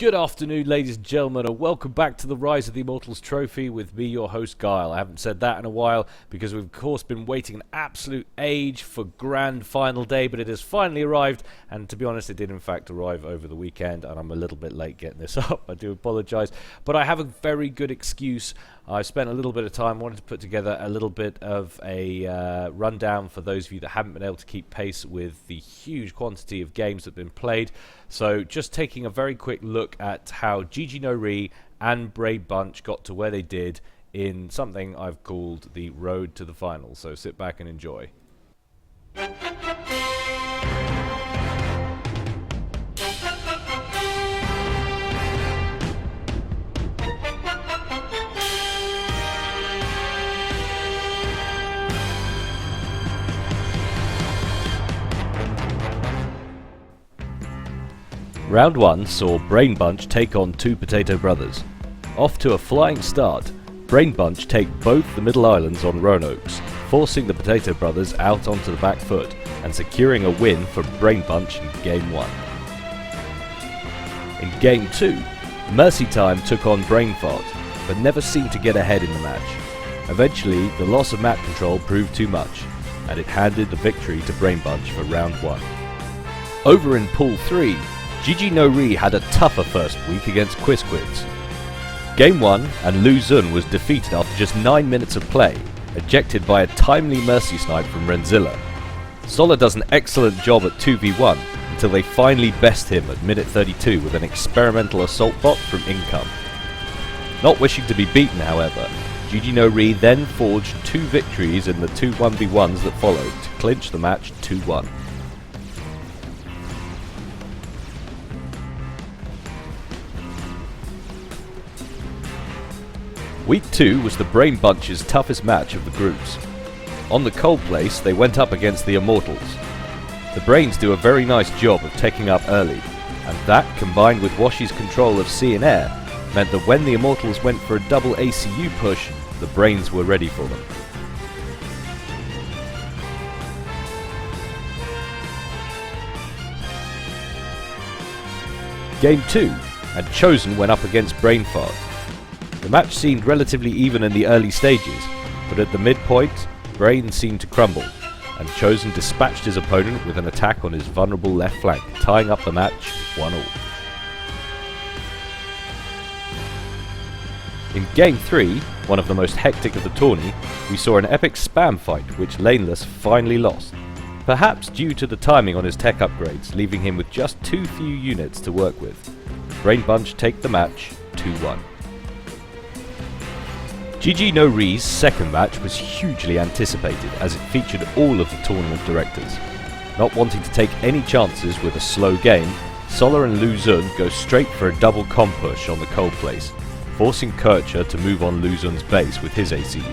Good afternoon, ladies and gentlemen, and welcome back to the Rise of the Immortals trophy with me, your host, Gyle. I haven't said that in a while because we've, of course, been waiting an absolute age for grand final day, but it has finally arrived, and to be honest, it did in fact arrive over the weekend, and I'm a little bit late getting this up. I do apologise, but I have a very good excuse. I spent a little bit of time wanting to put together a little bit of a rundown for those of you that haven't been able to keep pace with the huge quantity of games that have been played. So just taking a very quick look at how Gigi Noi and Brainbunch got to where they did in something I've called the road to the final. So sit back and enjoy. Round 1 saw Brainbunch take on two potato brothers. Off to a flying start, Brainbunch take both the middle islands on Roanoke's, forcing the potato brothers out onto the back foot and securing a win for Brainbunch in Game 1. In Game 2, Mercy Time took on Brainfart, but never seemed to get ahead in the match. Eventually, the loss of map control proved too much, and it handed the victory to Brainbunch for Round 1. Over in Pool 3, Gigi Noi had a tougher first week against Quizquids. Game 1 and Lu Xun was defeated after just 9 minutes of play, ejected by a timely mercy snipe from Renzilla. Sola does an excellent job at 2v1 until they finally best him at minute 32 with an experimental assault bot from Income. Not wishing to be beaten, however, Gigi Noi then forged two victories in the two 1v1s that followed to clinch the match 2-1. Week 2 was the Brainbunch's toughest match of the groups. On the cold place, they went up against the Immortals. The Brains do a very nice job of taking up early, and that, combined with Washi's control of sea and air, meant that when the Immortals went for a double ACU push, the Brains were ready for them. Game 2, and Chosen went up against Brainfart. The match seemed relatively even in the early stages, but at the midpoint, Brain seemed to crumble, and Chosen dispatched his opponent with an attack on his vulnerable left flank, tying up the match 1-1. In Game 3, one of the most hectic of the tourney, we saw an epic spam fight which Laneless finally lost, perhaps due to the timing on his tech upgrades, leaving him with just too few units to work with. Brainbunch take the match 2-1. Gigi Noi's second match was hugely anticipated as it featured all of the tournament directors. Not wanting to take any chances with a slow game, Sola and Lu Xun go straight for a double comp push on the cold place, forcing Kircher to move on Lu Xun's base with his ACU.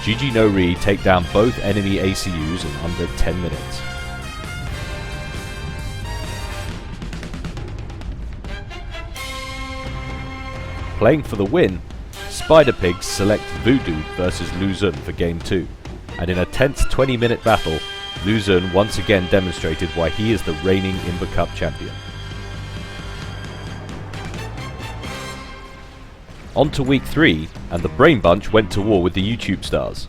Gigi Noi take down both enemy ACUs in under 10 minutes. Playing for the win, Spider Pigs select Voodoo versus Lu Xun for Game 2, and in a tense 20-minute battle, Lu Xun once again demonstrated why he is the reigning Imber Cup champion. On to Week 3, and the Brainbunch went to war with the YouTube stars.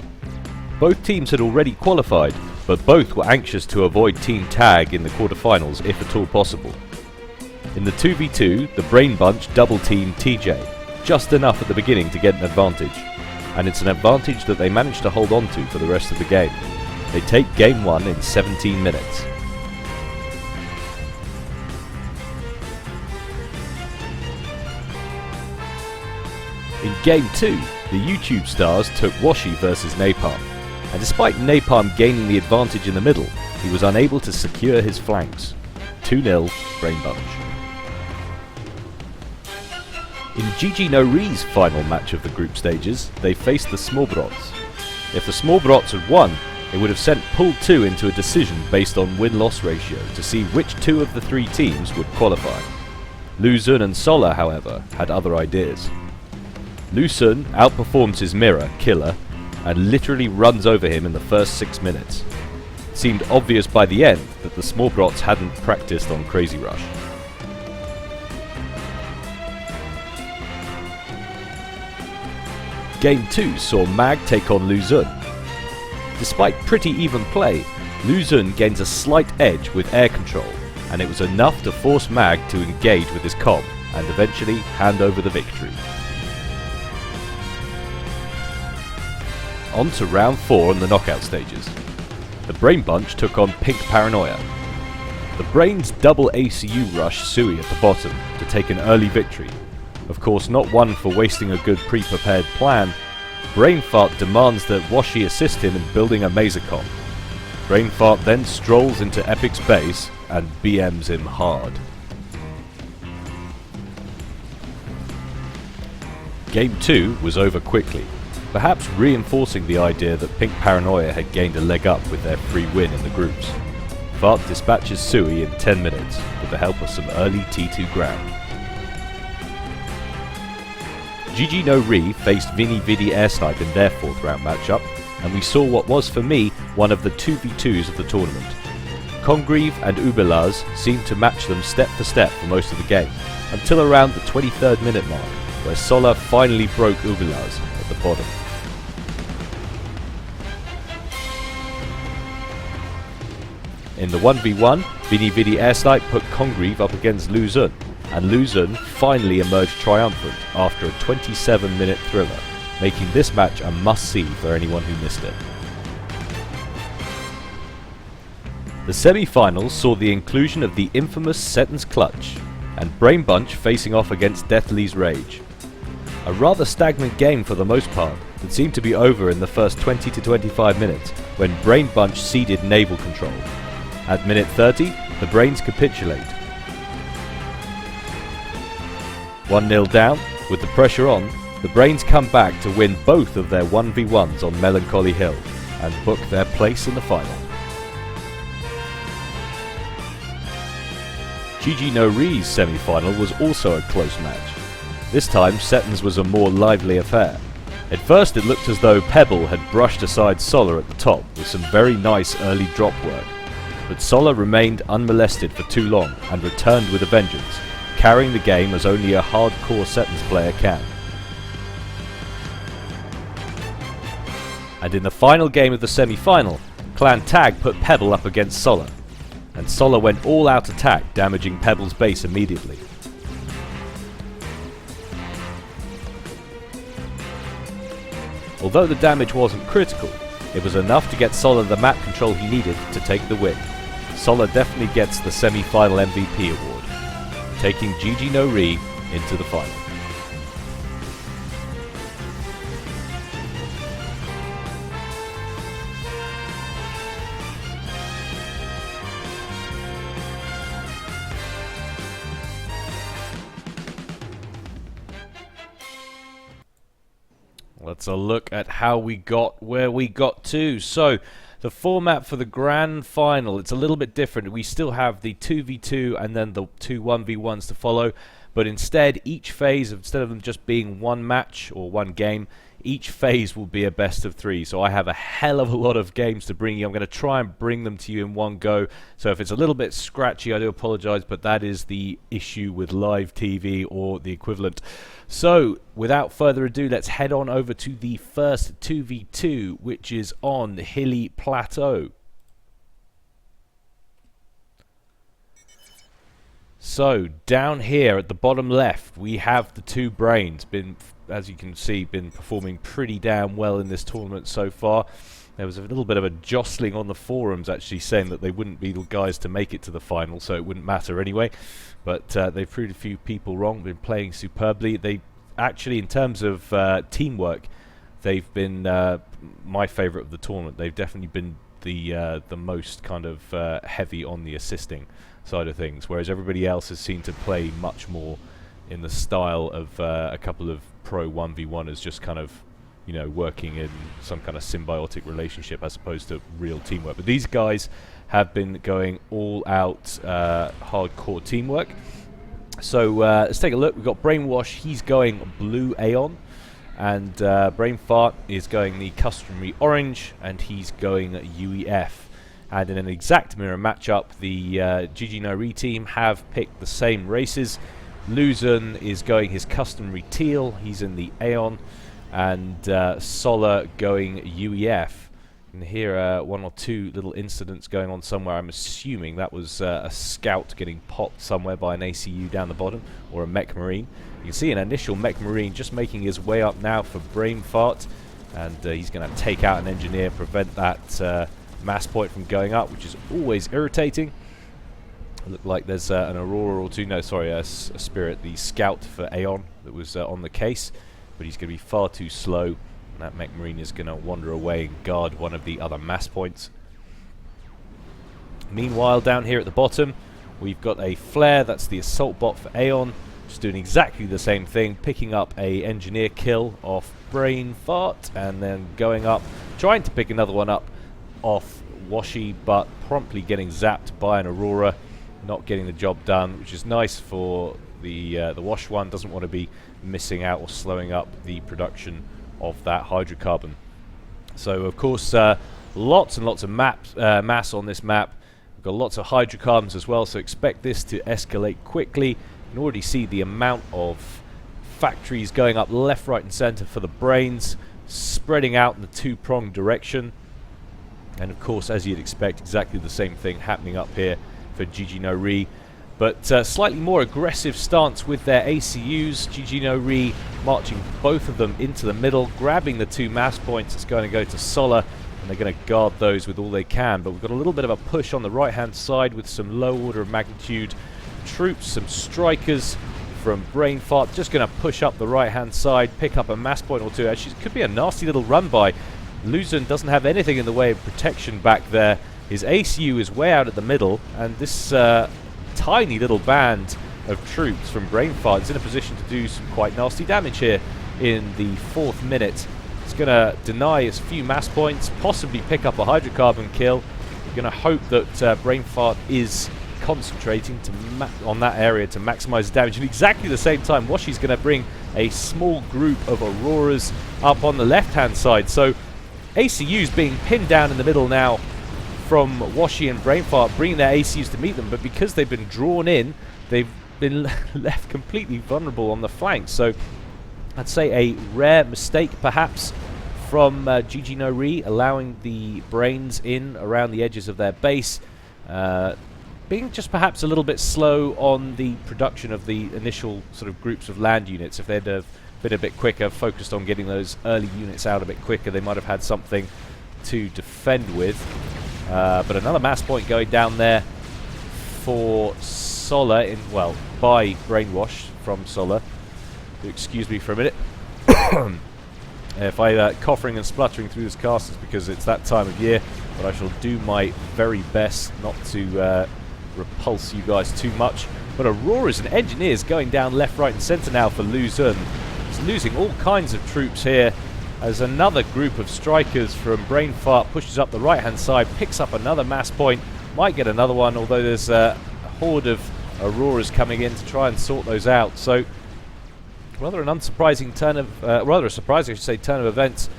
Both teams had already qualified, but both were anxious to avoid team tag in the quarterfinals if at all possible. In the 2v2, the Brainbunch double-teamed TJ, just enough at the beginning to get an advantage, and it's an advantage that they managed to hold on to for the rest of the game. They take Game 1 in 17 minutes. In Game 2, the YouTube stars took Washi versus Napalm, and despite Napalm gaining the advantage in the middle, he was unable to secure his flanks. 2-0 Brainbunch. In Gigi Noi's final match of the group stages, they faced the Small Brots. If the Small Brots had won, it would have sent Pool 2 into a decision based on win-loss ratio to see which two of the three teams would qualify. Lu Xun and Sola, however, had other ideas. Lu Xun outperforms his mirror, Killer, and literally runs over him in the first 6 minutes. It seemed obvious by the end that the Small Brots hadn't practiced on Crazy Rush. Game 2 saw Mag take on Lu Xun. Despite pretty even play, Lu Xun gains a slight edge with air control, and it was enough to force Mag to engage with his comm and eventually hand over the victory. On to round 4 in the knockout stages. The Brainbunch took on Pink Paranoia. The Brains double ACU rush Sui at the bottom to take an early victory. Of course, not one for wasting a good pre-prepared plan. Brainfart demands that Washi assist him in building a Masercom. Brainfart then strolls into Epic's base and BMs him hard. Game 2 was over quickly, perhaps reinforcing the idea that Pink Paranoia had gained a leg up with their free win in the groups. Fart dispatches Sui in 10 minutes with the help of some early T2 ground. Gigi Noi faced Vini Vidi Air Snipe in their 4th round matchup, and we saw what was for me one of the 2v2s of the tournament. Congreve and Ubelaz seemed to match them step for step for most of the game, until around the 23rd minute mark, where Sola finally broke Ubelaz at the bottom. In the 1v1, Vini Vidi Air Snipe put Congreve up against Lu Xun, and Lu Xun finally emerged triumphant after a 27-minute thriller, making this match a must-see for anyone who missed it. The semi-finals saw the inclusion of the infamous Sentence Clutch, and Brainbunch facing off against Deathly's Rage. A rather stagnant game for the most part, that seemed to be over in the first 20 to 25 minutes, when Brainbunch ceded naval control. At minute 30, the Brains capitulate. 1-0 down, with the pressure on, the Brains come back to win both of their 1v1s on Melancholy Hill, and book their place in the final. Gigi Noi's semi-final was also a close match. This time, Setton's was a more lively affair. At first it looked as though Pebble had brushed aside Sola at the top with some very nice early drop work. But Sola remained unmolested for too long and returned with a vengeance, carrying the game as only a hardcore Setton's player can. And in the final game of the semi-final, Clan Tag put Pebble up against Sola, and Sola went all out attack, damaging Pebble's base immediately. Although the damage wasn't critical, it was enough to get Sola the map control he needed to take the win. Sola definitely gets the semi-final MVP award, taking Gigi Noi into the final. Let's look at how we got where we got to. So, the format for the grand final, it's a little bit different. We still have the 2v2 and then the 2 1v1s to follow, but instead each phase, instead of them just being one match or one game, each phase will be a best of 3. So I have a hell of a lot of games to bring you. I'm going to try and bring them to you in one go. So if it's a little bit scratchy, I do apologize, but that is the issue with live TV or the equivalent. So without further ado, let's head on over to the first 2v2, which is on Hilly Plateau. So down here at the bottom left, we have the two Brains. As you can see, been performing pretty damn well in this tournament so far. There was a little bit of a jostling on the forums actually saying that they wouldn't be the guys to make it to the final, so it wouldn't matter anyway. But they've proved a few people wrong, been playing superbly. They actually, in terms of teamwork, they've been my favourite of the tournament. They've definitely been the most kind of heavy on the assisting side of things, whereas everybody else has seemed to play much more in the style of a couple of pro 1v1ers, just kind of, you know, working in some kind of symbiotic relationship as opposed to real teamwork. But these guys have been going all out hardcore teamwork. So let's take a look. We've got Brainwash, he's going blue Aeon, and Brainfart is going the customary orange, and he's going UEF. And in an exact mirror matchup, the Gigi Noi team have picked the same races. Lu Xun is going his customary teal, he's in the Aeon, and Solar going UEF. You can hear one or two little incidents going on somewhere. I'm assuming that was a scout getting popped somewhere by an ACU down the bottom, or a mech marine. You can see an initial mech marine just making his way up now for brain fart, and he's going to take out an engineer, prevent that mass point from going up, which is always irritating. Look like there's an Aurora or two. No, sorry, a Spirit, the scout for Aeon that was on the case, but he's going to be far too slow, and that mech marine is going to wander away and guard one of the other mass points. Meanwhile, down here at the bottom, we've got a flare. That's the assault bot for Aeon, just doing exactly the same thing, picking up a engineer kill off brain fart, and then going up, trying to pick another one up off Washi, but promptly getting zapped by an Aurora, not getting the job done, which is nice for the Wash one. Doesn't want to be missing out or slowing up the production of that hydrocarbon. So of course lots and lots of mass on this map. We've got lots of hydrocarbons as well, so expect this to escalate quickly. You can already see the amount of factories going up left, right and center for the brains, spreading out in the two-pronged direction. And of course, as you'd expect, exactly the same thing happening up here for Gigi Noi, but slightly more aggressive stance with their ACUs. Gigi Noi marching both of them into the middle, grabbing the two mass points. It's going to go to Solar, and they're going to guard those with all they can. But we've got a little bit of a push on the right-hand side with some low order of magnitude troops, some strikers from Brain Fart, just going to push up the right-hand side, pick up a mass point or two. Actually, it could be a nasty little run by. Luzon doesn't have anything in the way of protection back there. His ACU is way out at the middle, and this tiny little band of troops from Brain Fart is in a position to do some quite nasty damage here in the 4th minute. It's going to deny its few mass points, possibly pick up a hydrocarbon kill. We're going to hope that Brain Fart is concentrating on that area to maximize damage. At exactly the same time, Washi's going to bring a small group of Auroras up on the left-hand side. So ACU's being pinned down in the middle now from Washi and Brainfart, bringing their ACUs to meet them, but because they've been drawn in, they've been left completely vulnerable on the flanks. So I'd say a rare mistake perhaps from Gigi Noi, allowing the brains in around the edges of their base, being just perhaps a little bit slow on the production of the initial sort of groups of land units. If they'd have been a bit quicker, focused on getting those early units out a bit quicker, they might have had something to defend with. But another mass point going down there for Solar, by Brainwash from Solar. Excuse me for a minute. If I coughing and spluttering through this cast, it's because it's that time of year, but I shall do my very best not to repulse you guys too much. But Auroras and Engineers going down left, right and centre now for Luzon. He's losing all kinds of troops here as another group of strikers from Brainfart pushes up the right-hand side, picks up another mass point, might get another one, although there's a horde of Auroras coming in to try and sort those out. So rather an unsurprising turn of, rather a surprising, I should say, turn of events.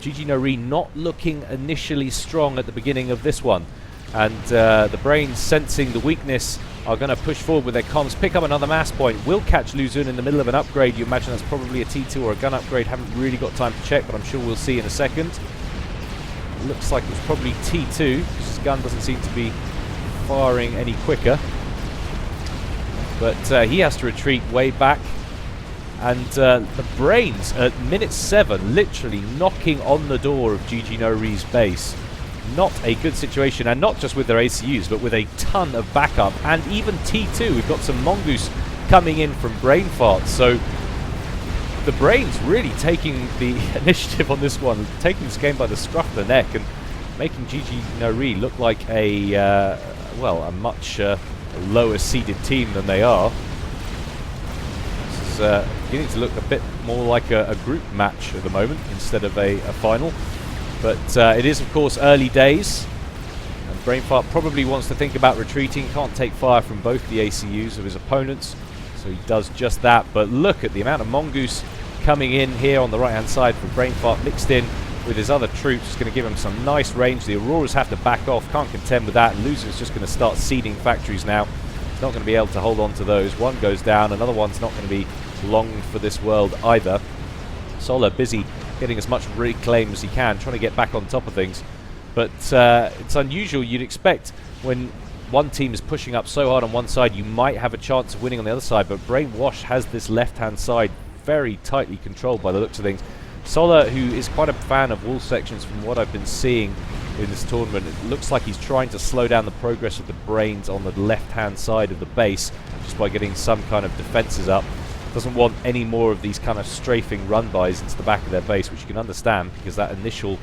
Gigi Noi not looking initially strong at the beginning of this one, and the brains, sensing the weakness, are going to push forward with their comms, pick up another mass point, will catch Luzon in the middle of an upgrade. You imagine that's probably a T2 or a gun upgrade. Haven't really got time to check, but I'm sure we'll see in a second. Looks like it was probably T2, because his gun doesn't seem to be firing any quicker. But he has to retreat way back. And the brains at minute 7 literally knocking on the door of Gigi Noi's base. Not a good situation, and not just with their ACUs, but with a ton of backup, and even T2. We've got some Mongoose coming in from Brainfart, so the brains really taking the initiative on this one, taking this game by the scruff of the neck, and making Gigi Noi look like a much lower seeded team than they are. This is beginning to look a bit more like a group match at the moment instead of a final. But it is, of course, early days, and Brainfart probably wants to think about retreating. Can't take fire from both the ACUs of his opponents, so he does just that. But look at the amount of Mongoose coming in here on the right-hand side for Brainfart, mixed in with his other troops. It's going to give him some nice range. The Auroras have to back off, can't contend with that. Luzon's just going to start seeding factories now. He's not going to be able to hold on to those. One goes down, another one's not going to be long for this world either. Solar busy getting as much reclaim as he can, trying to get back on top of things. But it's unusual. You'd expect when one team is pushing up so hard on one side, you might have a chance of winning on the other side. But Brainwash has this left-hand side very tightly controlled by the looks of things. Solar, who is quite a fan of wall sections from what I've been seeing in this tournament, it looks like he's trying to slow down the progress of the Brains on the left-hand side of the base just by getting some kind of defences up. Doesn't want any more of these kind of strafing run-bys into the back of their base, which you can understand because that initial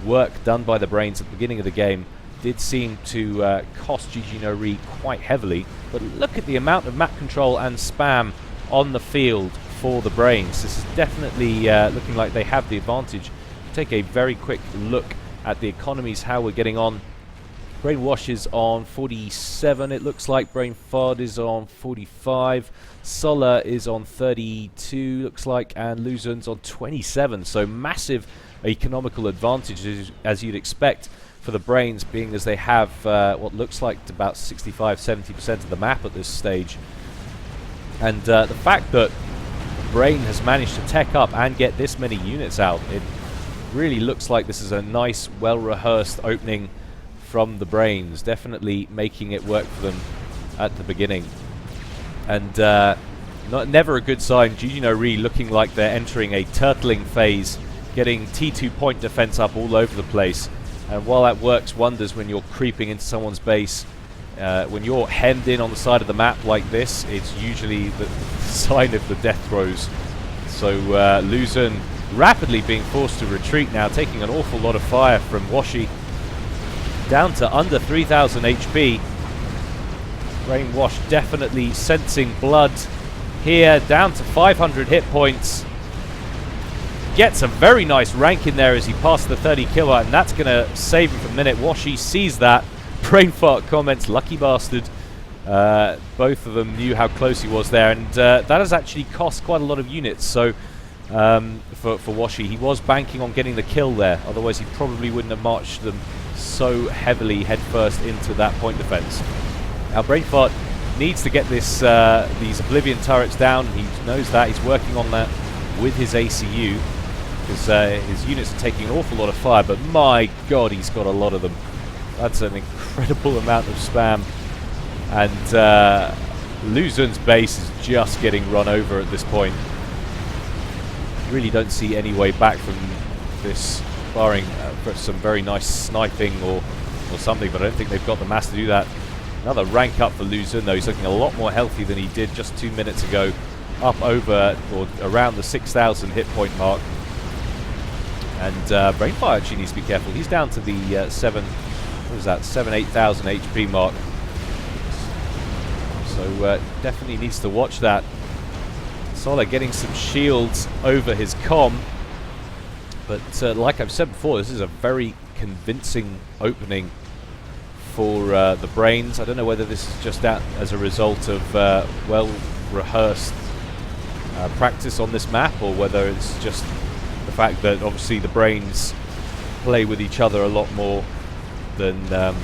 work done by the Brains at the beginning of the game did seem to cost Gigi Noi quite heavily. But look at the amount of map control and spam on the field for the Brains. This is definitely looking like they have the advantage. Take a very quick look at the economies, how we're getting on. Brainwash is on 47, it looks like. Brainfod is on 45. Solar is on 32, looks like. And Luzon's on 27. So massive economical advantage, as you'd expect, for the Brains, being as they have what looks like about 65-70% of the map at this stage. And the fact that Brain has managed to tech up and get this many units out, it really looks like this is a nice, well-rehearsed opening from the Brains, definitely making it work for them at the beginning. And never a good sign. Gigi Noi looking like they're entering a turtling phase, getting T2 point defense up all over the place. And while that works wonders when you're creeping into someone's base, when you're hemmed in on the side of the map like this, it's usually the sign of the death throes. So Luzon rapidly being forced to retreat now, taking an awful lot of fire from Washi. Down to under 3,000 HP. Brainwash definitely sensing blood here, down to 500 hit points. Gets a very nice rank in there as he passed the 30 kill mark, and that's going to save him for a minute. Washi sees that. Brainfart comments, lucky bastard. Both of them knew how close he was there, and that has actually cost quite a lot of units. So for Washi, he was banking on getting the kill there, otherwise he probably wouldn't have marched them so heavily headfirst into that point defense. Now Brainfart needs to get this these Oblivion turrets down. He knows that. He's working on that with his ACU, because his units are taking an awful lot of fire, but my god, he's got a lot of them. That's an incredible amount of spam. And Luzon's base is just getting run over at this point. Really don't see any way back from this, barring for some very nice sniping or something, but I don't think they've got the mass to do that. Another rank up for Luzon, though. He's looking a lot more healthy than he did just 2 minutes ago, up over or around the 6,000 hit point mark. And Brainfire actually needs to be careful. He's down to the 8,000 HP mark. So definitely needs to watch that. Solar getting some shields over his comm. But like I've said before, this is a very convincing opening for the Brains. I don't know whether this is just as a result of well-rehearsed practice on this map, or whether it's just the fact that obviously the Brains play with each other a lot more than a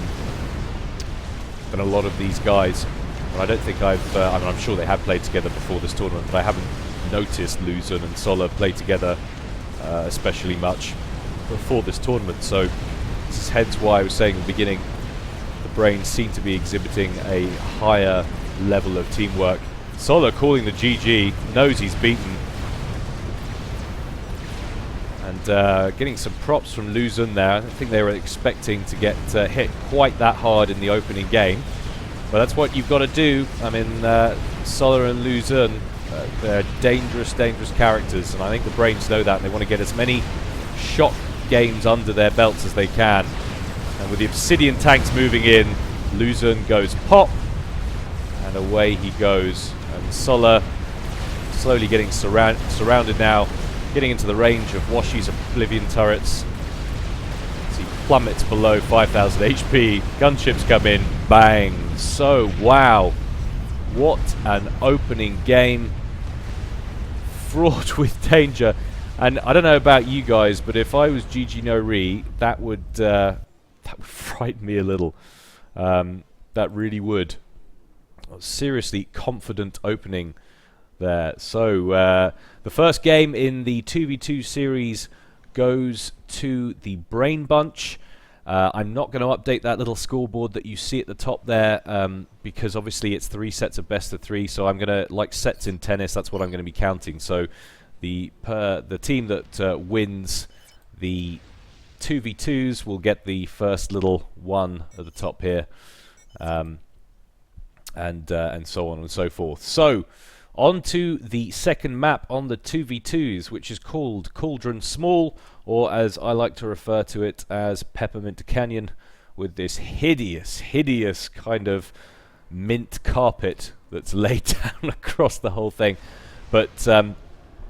lot of these guys. But I don't think I mean, I'm sure they have played together before this tournament, but I haven't noticed Luzon and Solar play together especially much before this tournament. So this is hence why I was saying in the beginning, the Brains seem to be exhibiting a higher level of teamwork. Solar calling the GG, knows he's beaten. And getting some props from Luzon there. I don't think they were expecting to get hit quite that hard in the opening game. But that's what you've got to do. I mean, Solar and Luzon, they're dangerous, dangerous characters. And I think the Brains know that. And they want to get as many shock games under their belts as they can. And with the Obsidian tanks moving in, Luzon goes pop. And away he goes. And Solar slowly getting surrounded now, getting into the range of Washi's Oblivion turrets. As he plummets below 5,000 HP, gunships come in, bang. So, wow, what an opening game, fraught with danger. And I don't know about you guys, but if I was Gigi Noi, that would frighten me a little. That really would. Seriously confident opening there. So the first game in the 2v2 series goes to the Brainbunch. I'm not going to update that little scoreboard that you see at the top there because obviously it's 3 sets of best of 3, so I'm going to, like sets in tennis, that's what I'm going to be counting. So the team that wins the 2v2s will get the first little one at the top here, and so on and so forth. So on to the second map on the 2v2s, which is called Cauldron Small, or as I like to refer to it as Peppermint Canyon, with this hideous kind of mint carpet that's laid down across the whole thing. But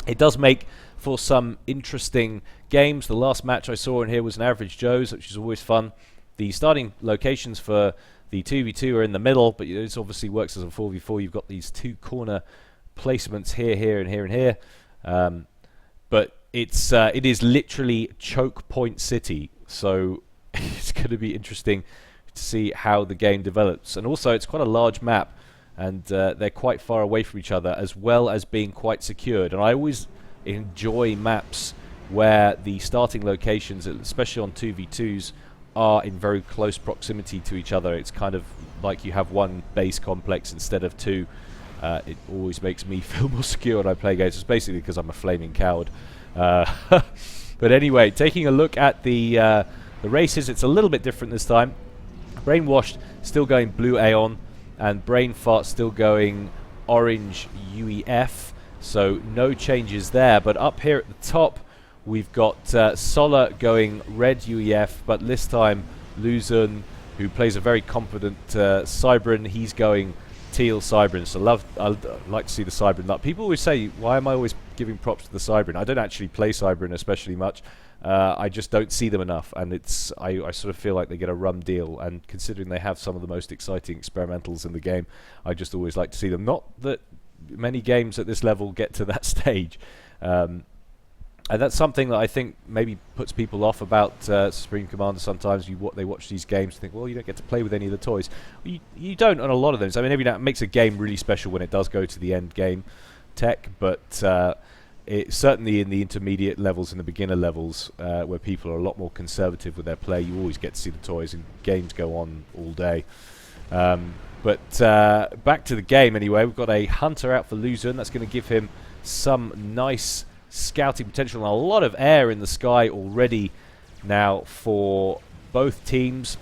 it does make for some interesting games. The last match I saw in here was an Average Joe's, which is always fun. The starting locations for the 2v2 are in the middle, but this obviously works as a 4v4. You've got these 2 corner placements here, and here. But it is literally choke point city, so it's going to be interesting to see how the game develops. And also, it's quite a large map, and they're quite far away from each other, as well as being quite secured. And I always enjoy maps where the starting locations, especially on 2v2s, are in very close proximity to each other. It's kind of like you have one base complex instead of 2. It always makes me feel more secure when I play games. It's basically because I'm a flaming coward. But anyway, taking a look at the races, it's a little bit different this time. Brainwashed still going blue Aeon, and Brain Fart still going orange UEF. So no changes there. But up here at the top, we've got Solar going red UEF, but this time Luzon, who plays a very competent Cybran, he's going teal Cybran. So I'd like to see the Cybran up. People always say, why am I always giving props to the Cybran? I don't actually play Cybran especially much. I just don't see them enough, and I sort of feel like they get a rum deal, and considering they have some of the most exciting experimentals in the game, I just always like to see them. Not that many games at this level get to that stage. And that's something that I think maybe puts people off about Supreme Commander sometimes. They watch these games and think, well, you don't get to play with any of the toys. You don't on a lot of them. I mean, every now it makes a game really special when it does go to the end game tech, but it certainly in the intermediate levels and the beginner levels, where people are a lot more conservative with their play, you always get to see the toys, and games go on all day. But back to the game anyway. We've got a Hunter out for Luzon. That's going to give him some nice scouting potential, and a lot of air in the sky already now for both teams,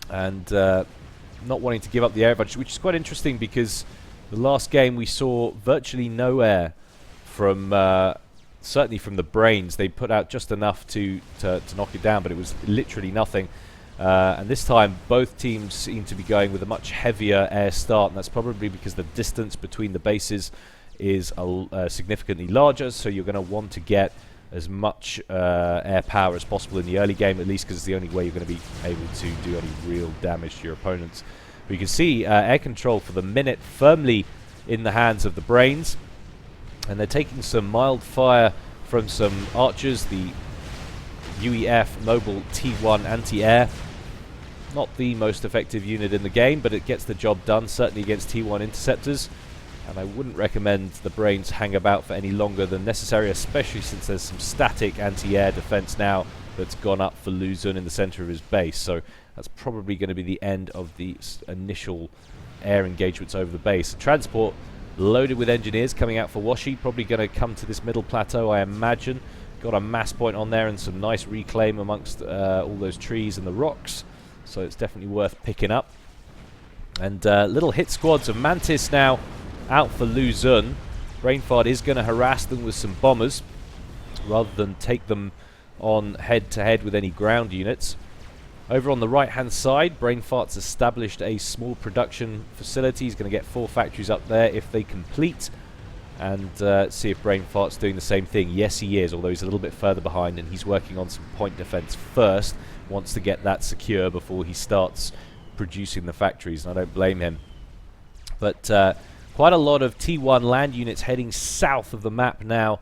and not wanting to give up the air advantage, which is quite interesting because the last game we saw virtually no air from certainly from the Brains. They put out just enough to knock it down, but it was literally nothing. And this time both teams seem to be going with a much heavier air start, and that's probably because the distance between the bases is significantly larger, so you're going to want to get as much air power as possible in the early game, at least because it's the only way you're going to be able to do any real damage to your opponents. But you can see air control for the minute firmly in the hands of the Brains, and they're taking some mild fire from some archers. The UEF Mobile T1 anti-air, not the most effective unit in the game, but it gets the job done, certainly against T1 interceptors. And I wouldn't recommend the Brains hang about for any longer than necessary, especially since there's some static anti-air defense now that's gone up for Luzon in the center of his base. So that's probably going to be the end of the initial air engagements over the base. Transport loaded with engineers coming out for Washi, probably going to come to this middle plateau, I imagine. Got a mass point on there and some nice reclaim amongst all those trees and the rocks. So it's definitely worth picking up. And little hit squads of Mantis now out for Luzon. Brainfart is going to harass them with some bombers rather than take them on head-to-head with any ground units. Over on the right-hand side, Brainfart's established a small production facility. He's going to get 4 factories up there if they complete. And see if Brainfart's doing the same thing. Yes, he is, although he's a little bit further behind, and he's working on some point defense first. Wants to get that secure before he starts producing the factories, and I don't blame him. But quite a lot of T1 land units heading south of the map now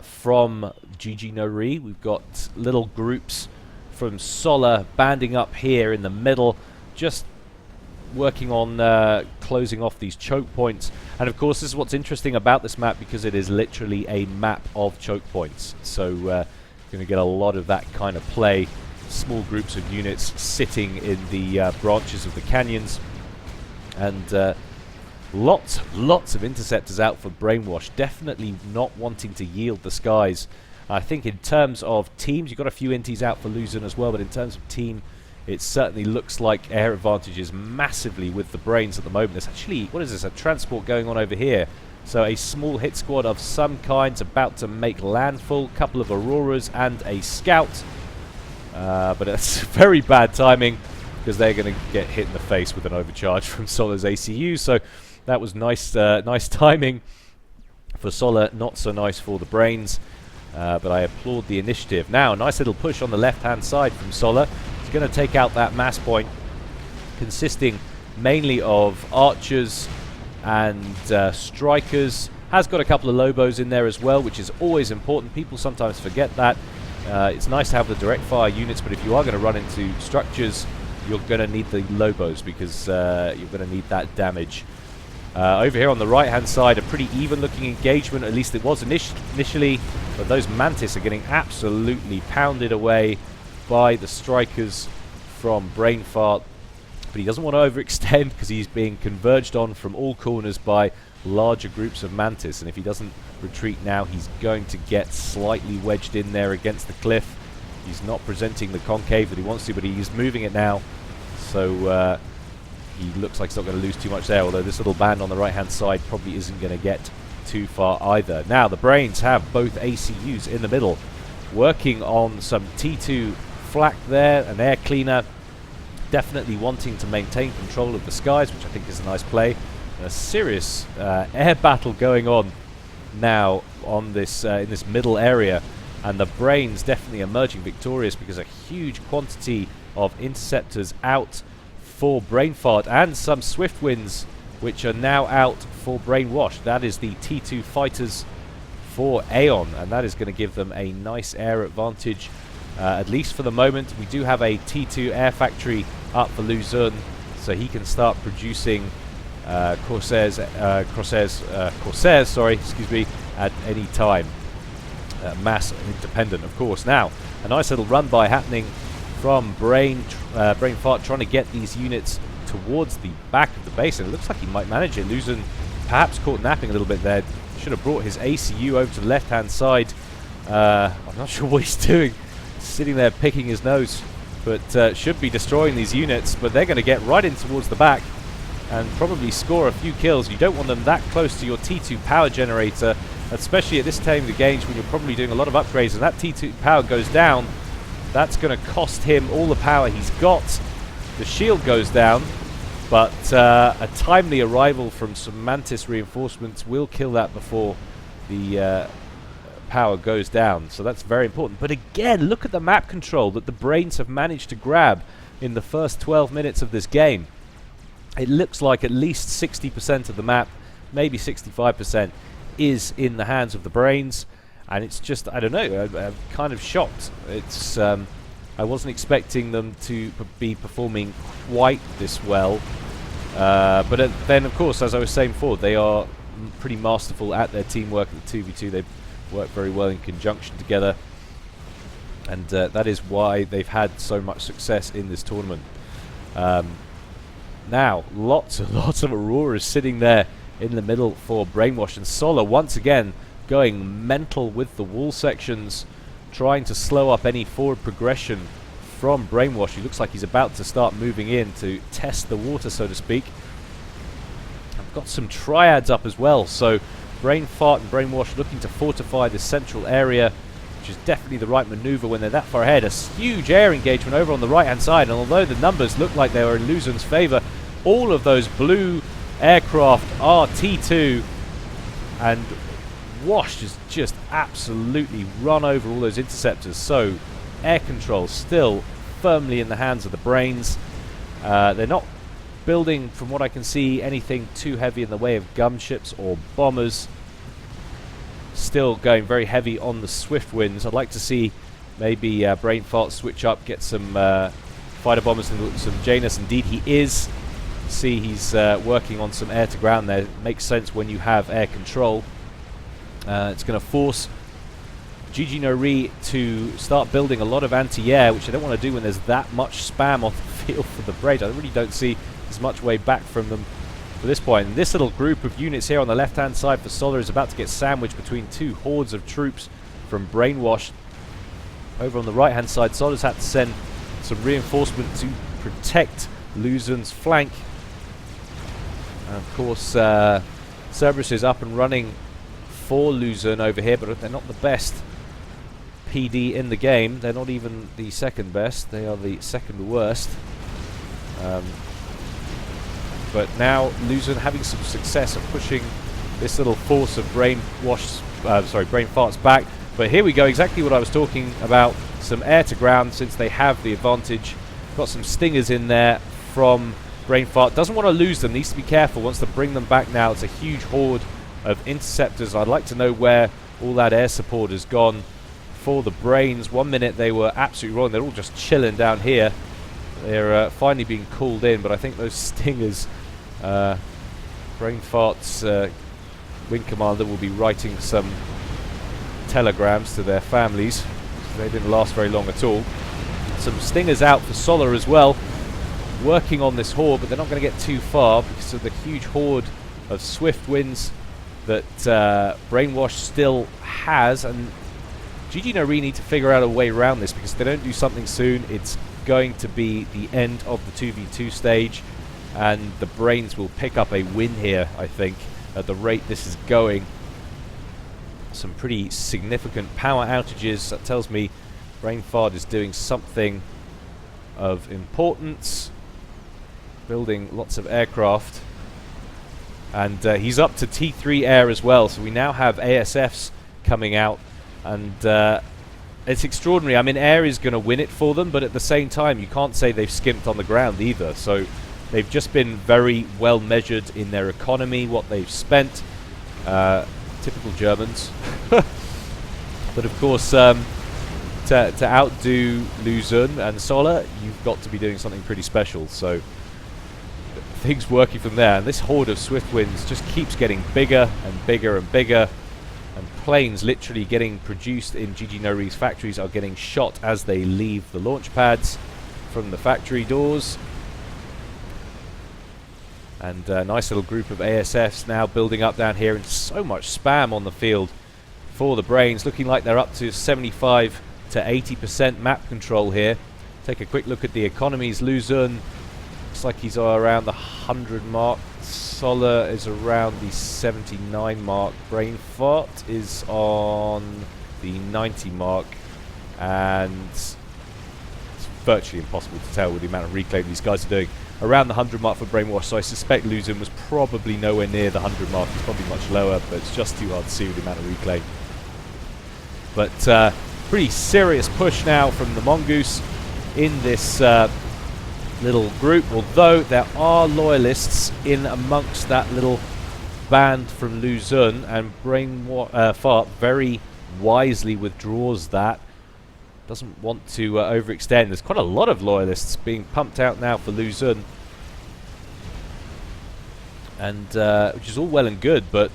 from Gigi Noi. We've got little groups from Solar banding up here in the middle, just working on closing off these choke points. And of course, this is what's interesting about this map, because it is literally a map of choke points. So going to get a lot of that kind of play. Small groups of units sitting in the branches of the canyons. And lots of interceptors out for Brainwash. Definitely not wanting to yield the skies. I think in terms of teams, you've got a few inties out for Luzon as well, but in terms of team, it certainly looks like air advantage is massively with the Brains at the moment. There's actually, what is this, a transport going on over here. So a small hit squad of some kinds about to make landfall, a couple of Auroras and a scout. But it's very bad timing, because they're going to get hit in the face with an overcharge from Solar's ACU. So that was nice timing for Solar, not so nice for the Brains. But I applaud the initiative. Now, a nice little push on the left-hand side from Solar. He's going to take out that mass point, consisting mainly of archers and strikers. Has got a couple of Lobos in there as well, which is always important. People sometimes forget that. It's nice to have the direct fire units, but if you are going to run into structures, you're going to need the Lobos, because you're going to need that damage. Over here on the right-hand side, a pretty even-looking engagement, at least it was initially, but those Mantis are getting absolutely pounded away by the strikers from Brainfart. But he doesn't want to overextend, because he's being converged on from all corners by larger groups of Mantis, and if he doesn't retreat now, he's going to get slightly wedged in there against the cliff. He's not presenting the concave that he wants to, but he's moving it now, so he looks like he's not going to lose too much there, although this little band on the right-hand side probably isn't going to get too far either. Now, the Brains have both ACUs in the middle, working on some T2 flak there, an air cleaner, definitely wanting to maintain control of the skies, which I think is a nice play. A serious air battle going on now on this in this middle area, and the Brains definitely emerging victorious, because a huge quantity of interceptors out for Brainfart, and some Swift Winds which are now out for Brainwash. That is the T2 fighters for Aeon, and that is going to give them a nice air advantage, at least for the moment. We do have a T2 air factory up for Luzon, so he can start producing Corsairs, excuse me, at any time. Mass independent, of course. Now, a nice little run by happening from Brainfart, trying to get these units towards the back of the base, and it looks like he might manage it. Luzon perhaps caught napping a little bit there. Should have brought his ACU over to the left-hand side. I'm not sure what he's doing, sitting there picking his nose, but should be destroying these units. But they're going to get right in towards the back and probably score a few kills. You don't want them that close to your T2 power generator, especially at this time of the game when you're probably doing a lot of upgrades, and that T2 power goes down. That's going to cost him all the power he's got. The shield goes down, but a timely arrival from some Mantis reinforcements will kill that before the power goes down. So that's very important. But again, look at the map control that the Brains have managed to grab in the first 12 minutes of this game. It looks like at least 60% of the map, maybe 65%, is in the hands of the Brains. And it's just, I don't know, I'm kind of shocked. It's I wasn't expecting them to be performing quite this well. But then, of course, as I was saying before, they are pretty masterful at their teamwork at the 2v2. They work very well in conjunction together. And that is why they've had so much success in this tournament. Now, lots and lots of Auroras sitting there in the middle for Brainwash. And Solar, once again, going mental with the wall sections, trying to slow up any forward progression from Brainwash. He looks like he's about to start moving in to test the water, so to speak. I've got some triads up as well, so Brainfart and Brainwash looking to fortify this central area, which is definitely the right maneuver when they're that far ahead. A huge air engagement over on the right-hand side, and although the numbers look like they were in Luzon's favour, all of those blue aircraft are T2, and Wash has just absolutely run over all those interceptors. So air control still firmly in the hands of the Brains. They're not building, from what I can see, anything too heavy in the way of gunships or bombers. Still going very heavy on the Swift Winds. I'd like to see maybe Brainfart switch up, get some fighter bombers and some Janus. Indeed he is. see he's working on some air-to-ground there. It makes sense when you have air control. It's going to force Gigi Noi to start building a lot of anti-air, which I don't want to do when there's that much spam on the field for the Braid. I really don't see as much way back from them at this point. And this little group of units here on the left-hand side for Solar is about to get sandwiched between two hordes of troops from Brainwash. Over on the right-hand side, Solar's had to send some reinforcement to protect Luzon's flank. And of course, Cerberus is up and running for Luzon over here, but they're not the best PD in the game. They're not even the second best. They are the second worst. But now Luzon having some success of pushing this little force of brain farts back. But here we go, exactly what I was talking about. Some air to ground since they have the advantage. Got some stingers in there from Brain Fart. Doesn't want to lose them, needs to be careful, wants to bring them back now. It's a huge horde of interceptors. I'd like to know where all that air support has gone for the Brains. 1 minute they were absolutely wrong. They're all just chilling down here. They're finally being called in, but I think those stingers, Brain Fart's wing commander will be writing some telegrams to their families. They didn't last very long at all. Some stingers out for Solar as well, working on this horde, but they're not going to get too far because of the huge horde of swift winds that Brainwash still has. And Gigi Noi need to figure out a way around this, because if they don't do something soon, it's going to be the end of the 2v2 stage, and the Brains will pick up a win here, I think, at the rate this is going. Some pretty significant power outages. That tells me Brainfart is doing something of importance, building lots of aircraft, and he's up to T3 air as well, so we now have ASFs coming out, and it's extraordinary. I mean, air is going to win it for them, but at the same time you can't say they've skimped on the ground either, so they've just been very well measured in their economy, what they've spent. Typical Germans. But of course, to outdo Luzon and Solar, you've got to be doing something pretty special. So things working from there, and this horde of swift winds just keeps getting bigger and bigger and bigger, and planes literally getting produced in Gigi Noi's factories are getting shot as they leave the launch pads from the factory doors. And a nice little group of ASFs now building up down here, and so much spam on the field for the Brains, looking like they're up to 75 to 80% map control here. Take a quick look at the economies. Luzon looks like he's around the 100 mark. Solar is around the 79 mark. Brainfart is on the 90 mark, and it's virtually impossible to tell with the amount of reclaim these guys are doing. Around the 100 mark for Brainwash, so I suspect Luzon was probably nowhere near the 100 mark. It's probably much lower, but it's just too hard to see with the amount of reclaim. But pretty serious push now from the Mongoose in this little group, although there are loyalists in amongst that little band from Luzon, and Brainfart very wisely withdraws that. Doesn't want to overextend. There's quite a lot of loyalists being pumped out now for Luzon, and which is all well and good, but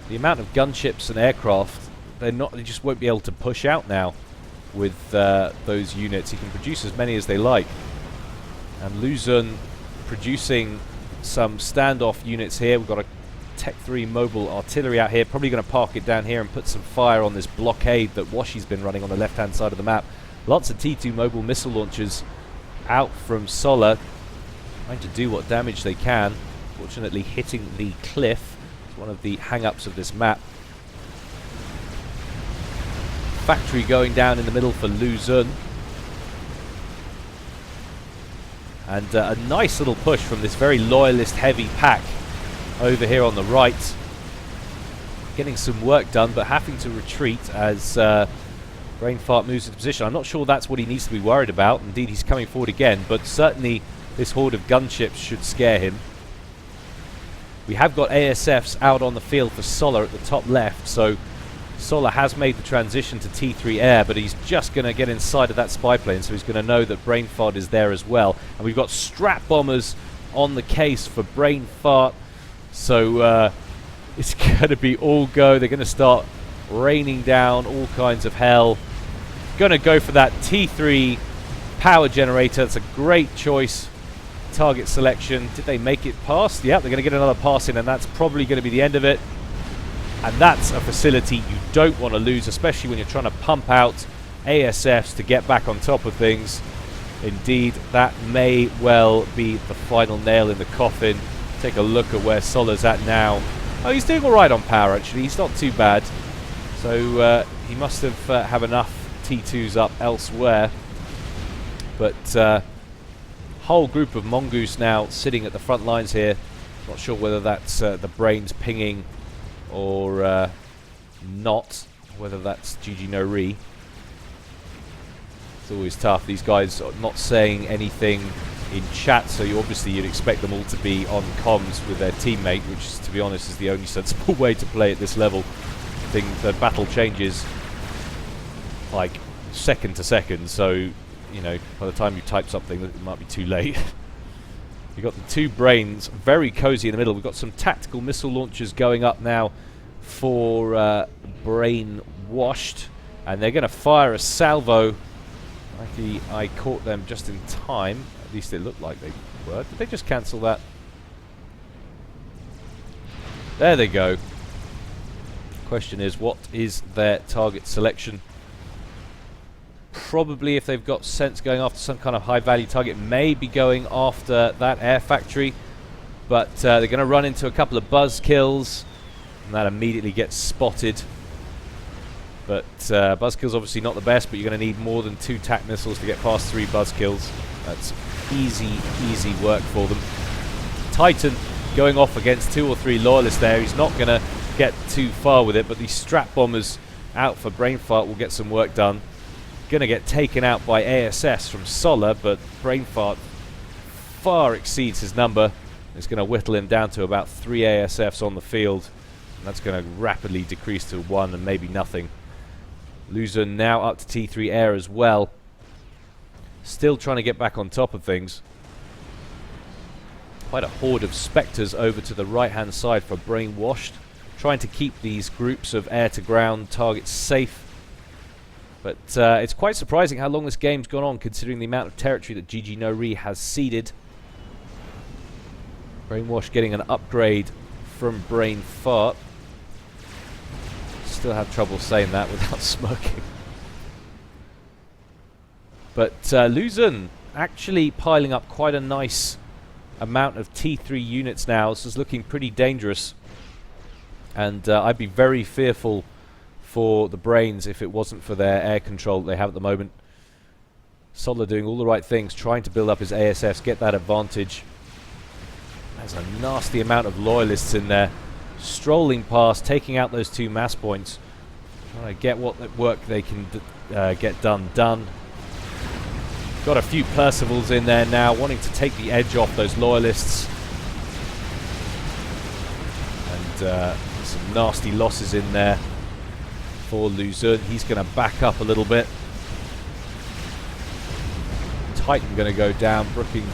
the amount of gunships and aircraft, they just won't be able to push out now with those units. He can produce as many as they like, and Luzon producing some standoff units here. We've got a Tech 3 mobile artillery out here, probably going to park it down here and put some fire on this blockade that Washi's been running on the left hand side of the map. Lots of T2 mobile missile launchers out from Solar, trying to do what damage they can. Fortunately hitting the cliff. It's one of the hang-ups of this map. Factory going down in the middle for Luzon, and a nice little push from this very loyalist heavy pack over here on the right, getting some work done, but having to retreat as Brainfart moves into position. I'm not sure that's what he needs to be worried about. Indeed, he's coming forward again, but certainly this horde of gunships should scare him. We have got ASFs out on the field for Solar at the top left, so Solar has made the transition to T3 air, but he's just going to get inside of that spy plane, so he's going to know that Brainfart is there as well. And we've got strap bombers on the case for Brain Fart. So it's going to be all go. They're going to start raining down all kinds of hell. Going to go for that T3 power generator. It's a great choice. Target selection. Did they make it past? Yeah, they're going to get another pass in, and that's probably going to be the end of it. And that's a facility you don't want to lose, especially when you're trying to pump out ASFs to get back on top of things. Indeed, that may well be the final nail in the coffin. Take a look at where Solar's at now. Oh, he's doing all right on power, actually. He's not too bad. So he must have enough T2s up elsewhere. But whole group of mongoose now sitting at the front lines here. Not sure whether that's the brains pinging or not. Whether that's Gigi Noi. It's always tough. These guys are not saying anything in chat, so you'd expect them all to be on comms with their teammate, which, to be honest, is the only sensible way to play at this level. The battle changes like second to second, so you know by the time you type something, it might be too late. You've got the two brains very cozy in the middle. We've got some tactical missile launchers going up now for Brain Washed, and they're going to fire a salvo. Luckily, I caught them just in time. At least it looked like they were. Did they just cancel that? There they go. Question is, what is their target selection? Probably, if they've got sense, going after some kind of high-value target, maybe going after that air factory. But they're going to run into a couple of buzz kills, and that immediately gets spotted. But buzzkills obviously not the best, but you're going to need more than 2 TAC missiles to get past 3 buzzkills. That's easy work for them. Titan going off against 2 or 3 loyalists there. He's not going to get too far with it, but these strap bombers out for Brain Fart will get some work done. Going to get taken out by ASS from Solar, but Brain Fart far exceeds his number. It's going to whittle him down to about 3 ASFs on the field. And that's going to rapidly decrease to 1 and maybe nothing. Luzon now up to T3 air as well. Still trying to get back on top of things. Quite a horde of Spectres over to the right-hand side for Brainwashed. Trying to keep these groups of air-to-ground targets safe. But it's quite surprising how long this game's gone on, considering the amount of territory that Gigi Noi has ceded. Brainwash getting an upgrade from Brain Fart. Still have trouble saying that without smirking. But Luzon actually piling up quite a nice amount of T3 units now. This is looking pretty dangerous. And I'd be very fearful for the brains if it wasn't for their air control that they have at the moment. Solar doing all the right things, trying to build up his ASFs, get that advantage. There's a nasty amount of loyalists in there. Strolling past, taking out those 2 mass points. Trying to get what work they can get done. Got a few Percivals in there now, wanting to take the edge off those loyalists. And some nasty losses in there for Luzon. He's going to back up a little bit. Titan going to go down, brooking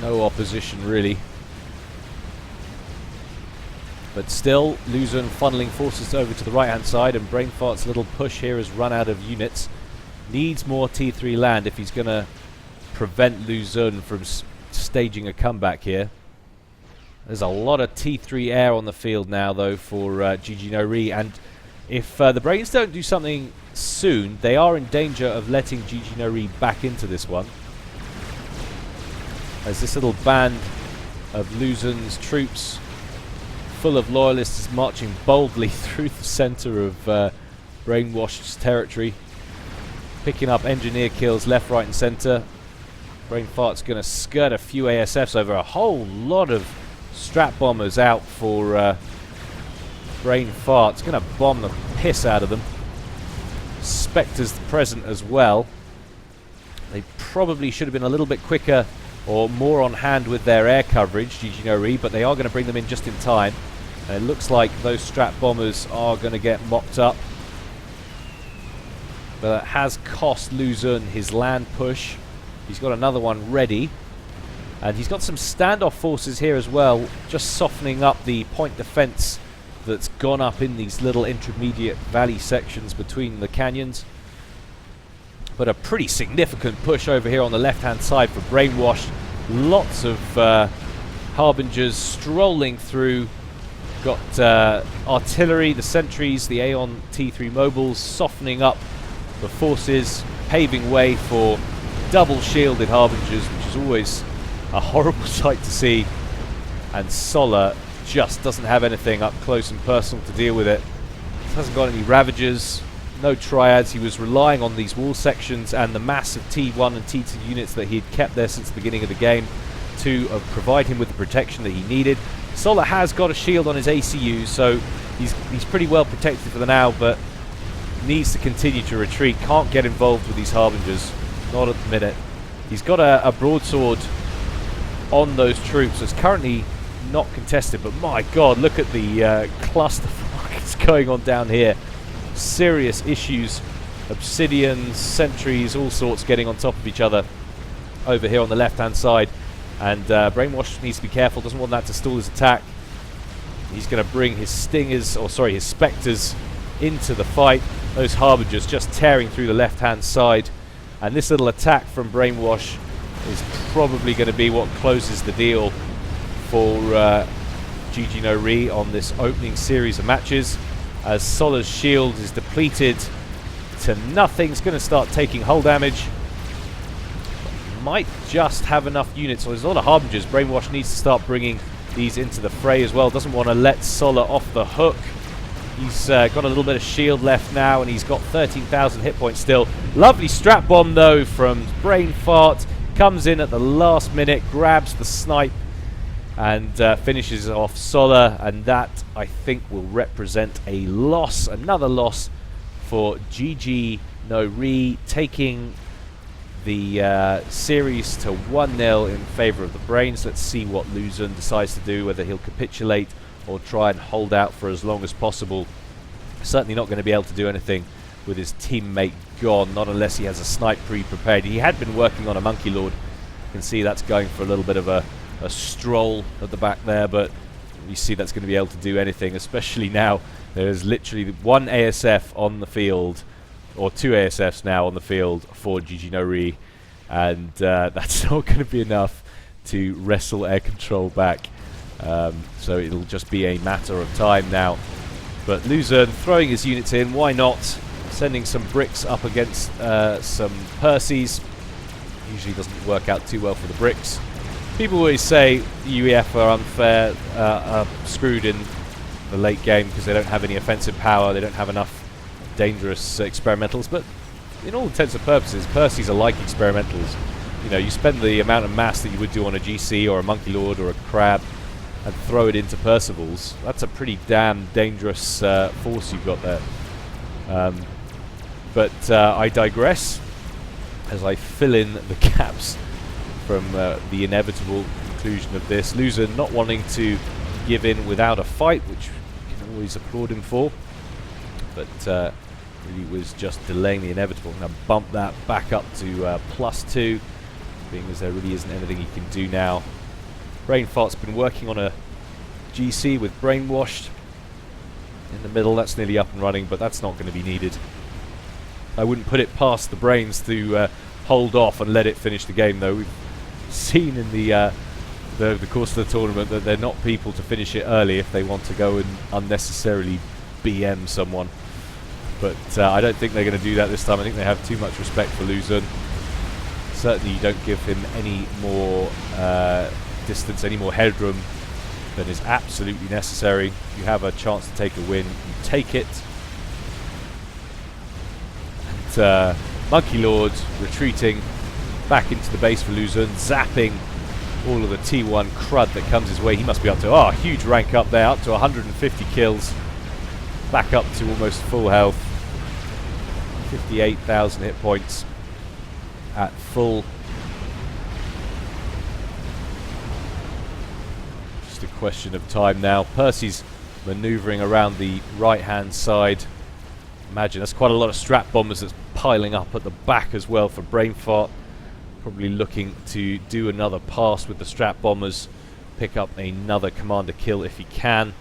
no opposition really. But still, Luzon funneling forces over to the right-hand side, and Brainfart's little push here has run out of units. Needs more T3 land if he's going to prevent Luzon from staging a comeback here. There's a lot of T3 air on the field now, though, for Gigi Noi, and if the Brains don't do something soon, they are in danger of letting Gigi Noi back into this one. As this little band of Luzon's troops, full of loyalists, is marching boldly through the center of Brainwashed's territory, picking up engineer kills left, right, and center. Brainfart's going to skirt a few ASFs over. A whole lot of strap bombers out for Brainfart. It's going to bomb the piss out of them. Spectres present as well. They probably should have been a little bit quicker or more on hand with their air coverage, Gigi Noi, but they are going to bring them in just in time. And it looks like those strap bombers are going to get mopped up. But it has cost Luzon his land push. He's got another one ready. And he's got some standoff forces here as well, just softening up the point defense that's gone up in these little intermediate valley sections between the canyons. But a pretty significant push over here on the left-hand side for Brainwashed. Lots of Harbingers strolling through. Got artillery, the sentries, the Aeon T3 mobiles softening up the forces, paving way for double-shielded Harbingers, which is always a horrible sight to see. And Solar just doesn't have anything up close and personal to deal with it. Hasn't got any Ravagers, no Triads. He was relying on these wall sections and the massive T1 and T2 units that he'd kept there since the beginning of the game to provide him with the protection that he needed. Solar has got a shield on his ACU, so he's pretty well protected for the now, but needs to continue to retreat. Can't get involved with these Harbingers, not at the minute. He's got a broadsword on those troops. It's currently not contested, but my god, look at the clusterfuck that's going on down here. Serious issues. Obsidians, sentries, all sorts getting on top of each other over here on the left-hand side. And Brainwash needs to be careful, doesn't want that to stall his attack. He's going to bring his stingers, or sorry, his spectres into the fight. Those Harbingers just tearing through the left-hand side. And this little attack from Brainwash is probably going to be what closes the deal for Gigi Noi on this opening series of matches. As Solar's shield is depleted to nothing, it's going to start taking hull damage. Might just have enough units. So there's a lot of Harbingers. Brainwash needs to start bringing these into the fray as well. Doesn't want to let Solar off the hook. He's got a little bit of shield left now, and he's got 13,000 hit points still. Lovely strap bomb though from Brainfart. Comes in at the last minute, grabs the snipe, and finishes off Solar. And that, I think, will represent a loss, another loss for Gigi Noi, taking the series to 1-0 in favour of the Brains. Let's see what Luzon decides to do, whether he'll capitulate or try and hold out for as long as possible. Certainly not going to be able to do anything with his teammate gone, not unless he has a snipe pre-prepared. He had been working on a Monkey Lord. You can see that's going for a little bit of a stroll at the back there, but you see that's going to be able to do anything, especially now. There's literally one ASF on the field, or two ASFs now on the field for Gigi Noi, and that's not going to be enough to wrestle air control back. So it'll just be a matter of time now. But Luzon throwing his units in, why not? Sending some bricks up against some Percys. Usually doesn't work out too well for the bricks. People always say the UEF are unfair, are screwed in the late game because they don't have any offensive power, they don't have enough dangerous experimentals, but in all intents and purposes, Percys are like experimentals. You know, you spend the amount of mass that you would do on a GC or a Monkey Lord or a Crab and throw it into Percivals. That's a pretty damn dangerous force you've got there. But I digress as I fill in the gaps from the inevitable conclusion of this. Luzon not wanting to give in without a fight, which we can always applaud him for, but really was just delaying the inevitable. I'm going to bump that back up to +2, being as there really isn't anything he can do now. Brainfart's been working on a GC with Brainwashed in the middle. That's nearly up and running, but that's not going to be needed. I wouldn't put it past the Brains to hold off and let it finish the game, though. We've seen in the course of the tournament that they're not people to finish it early if they want to go and unnecessarily BM someone. But I don't think they're going to do that this time. I think they have too much respect for Luzon. Certainly you don't give him any more distance, any more headroom than is absolutely necessary. If you have a chance to take a win, you take it. And Monkey Lord retreating back into the base for Luzon, zapping all of the T1 crud that comes his way. He must be up to, a huge rank up there, up to 150 kills. Back up to almost full health. 58,000 hit points at full. Just a question of time now. Percy's manoeuvring around the right-hand side. Imagine, that's quite a lot of strap bombers that's piling up at the back as well for Brainfart. Probably looking to do another pass with the strap bombers, pick up another commander kill if he can.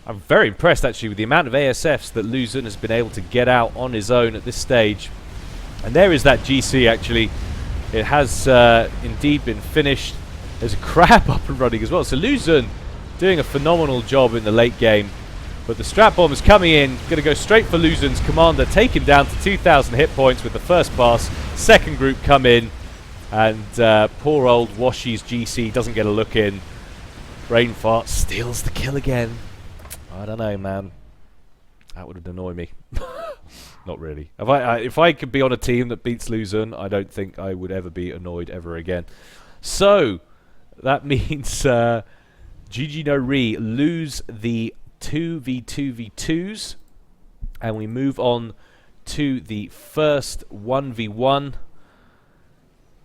I'm very impressed actually with the amount of ASFs that Luzon has been able to get out on his own at this stage. And there is that GC actually. It has indeed been finished. There's a crab up and running as well. So Luzon doing a phenomenal job in the late game. But the strap bombers coming in, going to go straight for Luzon's commander, take him down to 2,000 hit points with the first pass. Second group come in, and poor old Washi's GC doesn't get a look in. Brain Fart steals the kill again. I don't know, man. That would annoy me. Not really. If I could be on a team that beats Luzon, I don't think I would ever be annoyed ever again. So that means Gigi Noi lose the 2v2v2s, and we move on to the first 1v1,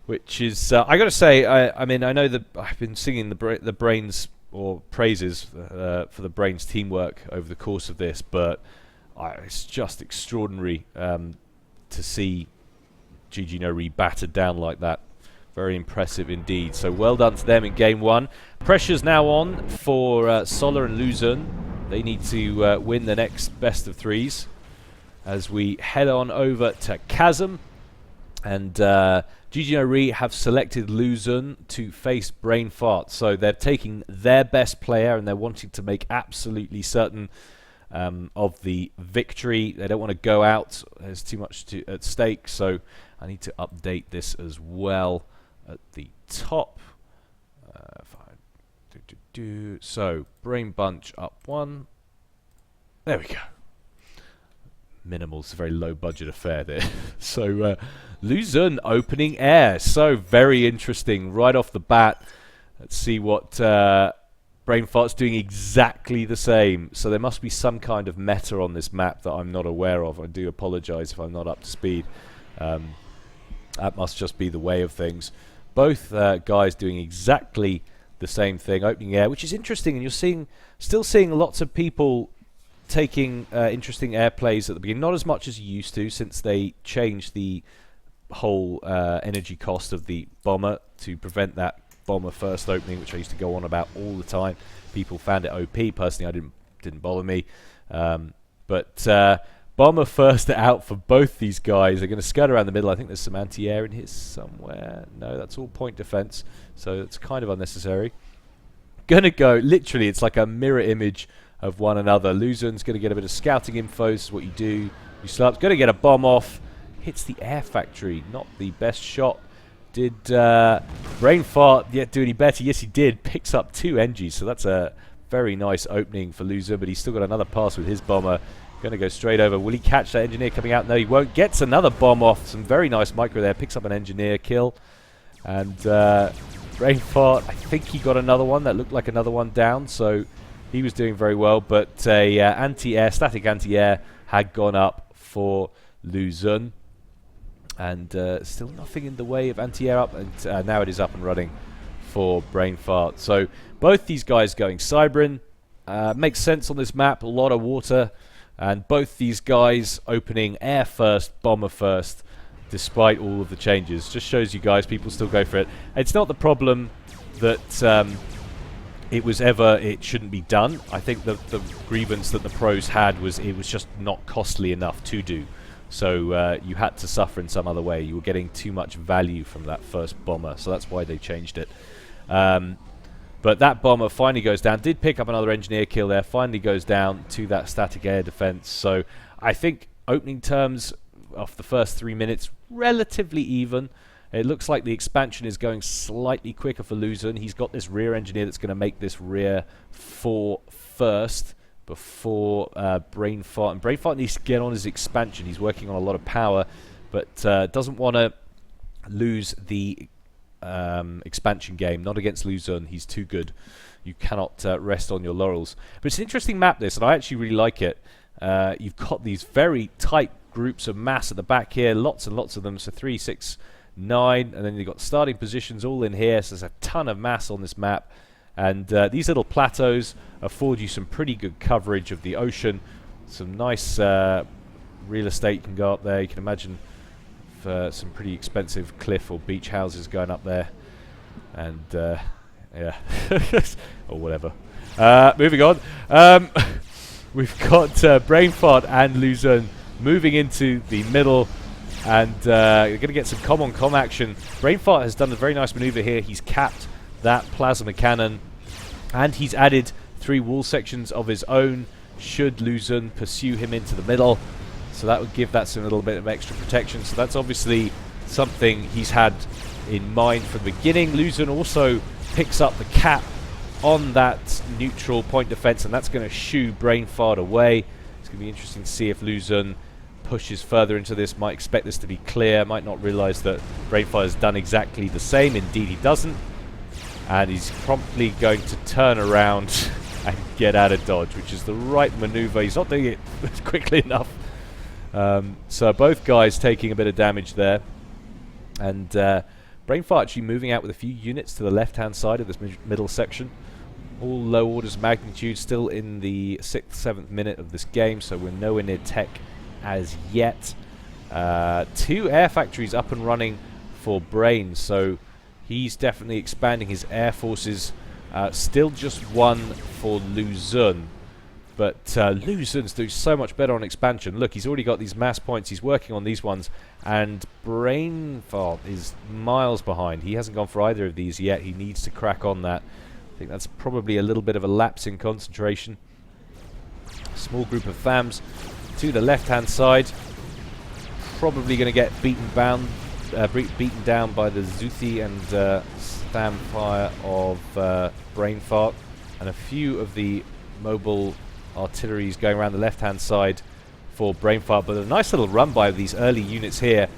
which is I gotta say, I mean, I know that I've been singing the Brains or praises for the Brains teamwork over the course of this, but it's just extraordinary to see Gigi Noi battered down like that. Very impressive indeed. So well done to them in game one. Pressure's now on for Solar and Luzon. They need to win the next best of threes as we head on over to Chasm. And Gigi Noi have selected Luzon to face Brain Fart. So they're taking their best player and they're wanting to make absolutely certain of the victory. They don't want to go out. There's too much at stake. So I need to update this as well at the top. So Brainbunch up 1. There we go. Minimal. It's a very low budget affair there. So Luzon opening air. So very interesting right off the bat. Let's see what Brain Fart's doing exactly the same. So there must be some kind of meta on this map that I'm not aware of. I do apologize if I'm not up to speed. That must just be the way of things. Both guys doing exactly the same thing, opening air, which is interesting, and you're still seeing lots of people taking interesting air plays at the beginning. Not as much as you used to, since they changed the whole energy cost of the bomber to prevent that bomber first opening, which I used to go on about all the time. People found it OP. Personally, didn't bother me. But bomber first out for both these guys. They're going to scud around the middle. I think there's some anti-air in here somewhere. No, that's all point defense, so it's kind of unnecessary. Going to go, literally, it's like a mirror image of one another. Luzon's going to get a bit of scouting info. This is what you do. You slap. Going to get a bomb off. Hits the air factory. Not the best shot. Did Brain Fart yet do any better? Yes, he did. Picks up 2 NGs, so that's a very nice opening for Luzon, but he's still got another pass with his bomber. Going to go straight over. Will he catch that engineer coming out? No, he won't. Gets another bomb off. Some very nice micro there. Picks up an engineer kill. And Brain Fart, I think he got another one. That looked like another one down, so he was doing very well. But a anti-air, static anti-air had gone up for Luzon. And still nothing in the way of anti-air up. And now it is up and running for Brain Fart. So both these guys going Cybrin. Makes sense on this map. A lot of water. And both these guys opening air first, bomber first, despite all of the changes. Just shows you guys people still go for it. It's not the problem that it shouldn't be done. I think the grievance that the pros had was it was just not costly enough to do. So you had to suffer in some other way. You were getting too much value from that first bomber. So that's why they changed it. But that bomber finally goes down. Did pick up another engineer kill there. Finally goes down to that static air defense. So I think opening terms of the first 3 minutes, relatively even. It looks like the expansion is going slightly quicker for Luzon. He's got this rear engineer that's going to make this rear 4 first before Brain Fart. And Brain Fart needs to get on his expansion. He's working on a lot of power, but doesn't want to lose the expansion game. Not against Luzon. He's too good. You cannot rest on your laurels. But it's an interesting map, this, and I actually really like it. You've got these very tight groups of mass at the back here. Lots and lots of them. So 3, 6, 9. And then you've got starting positions all in here. So there's a ton of mass on this map. And these little plateaus afford you some pretty good coverage of the ocean. Some nice real estate can go up there. You can imagine some pretty expensive cliff or beach houses going up there. And, yeah. or whatever. Moving on. We've got Brain Fart and Luzon moving into the middle. And you're going to get some com-on-com action. Brain Fart has done a very nice maneuver here. He's capped that plasma cannon. And he's added 3 wall sections of his own should Luzon pursue him into the middle. So that would give that some little bit of extra protection. So that's obviously something he's had in mind from the beginning. Luzon also picks up the cap on that neutral point defense, and that's going to shoo Brain Fart away. It's going to be interesting to see if Luzon pushes further into this. Might expect this to be clear, might not realize that Brain Fart has done exactly the same. Indeed he doesn't, and he's promptly going to turn around and get out of dodge, which is the right maneuver. He's not doing it quickly enough. So both guys taking a bit of damage there, and Brain Fart actually moving out with a few units to the left hand side of this middle section. All low orders of magnitude, still in the 6th, 7th minute of this game, so we're nowhere near tech as yet. 2 air factories up and running for Brain, so he's definitely expanding his air forces. Still just 1 for Luzon, but Luzon's doing so much better on expansion. Look, he's already got these mass points, he's working on these ones, and Brain Fart is miles behind. He hasn't gone for either of these yet. He needs to crack on that. I think that's probably a little bit of a lapse in concentration. Small group of FAMs to the left-hand side. Probably going to get beaten down by the Zuthi and STAM fire of Brain Fart. And a few of the mobile artilleries going around the left-hand side for Brain Fart. But a nice little run by of these early units here.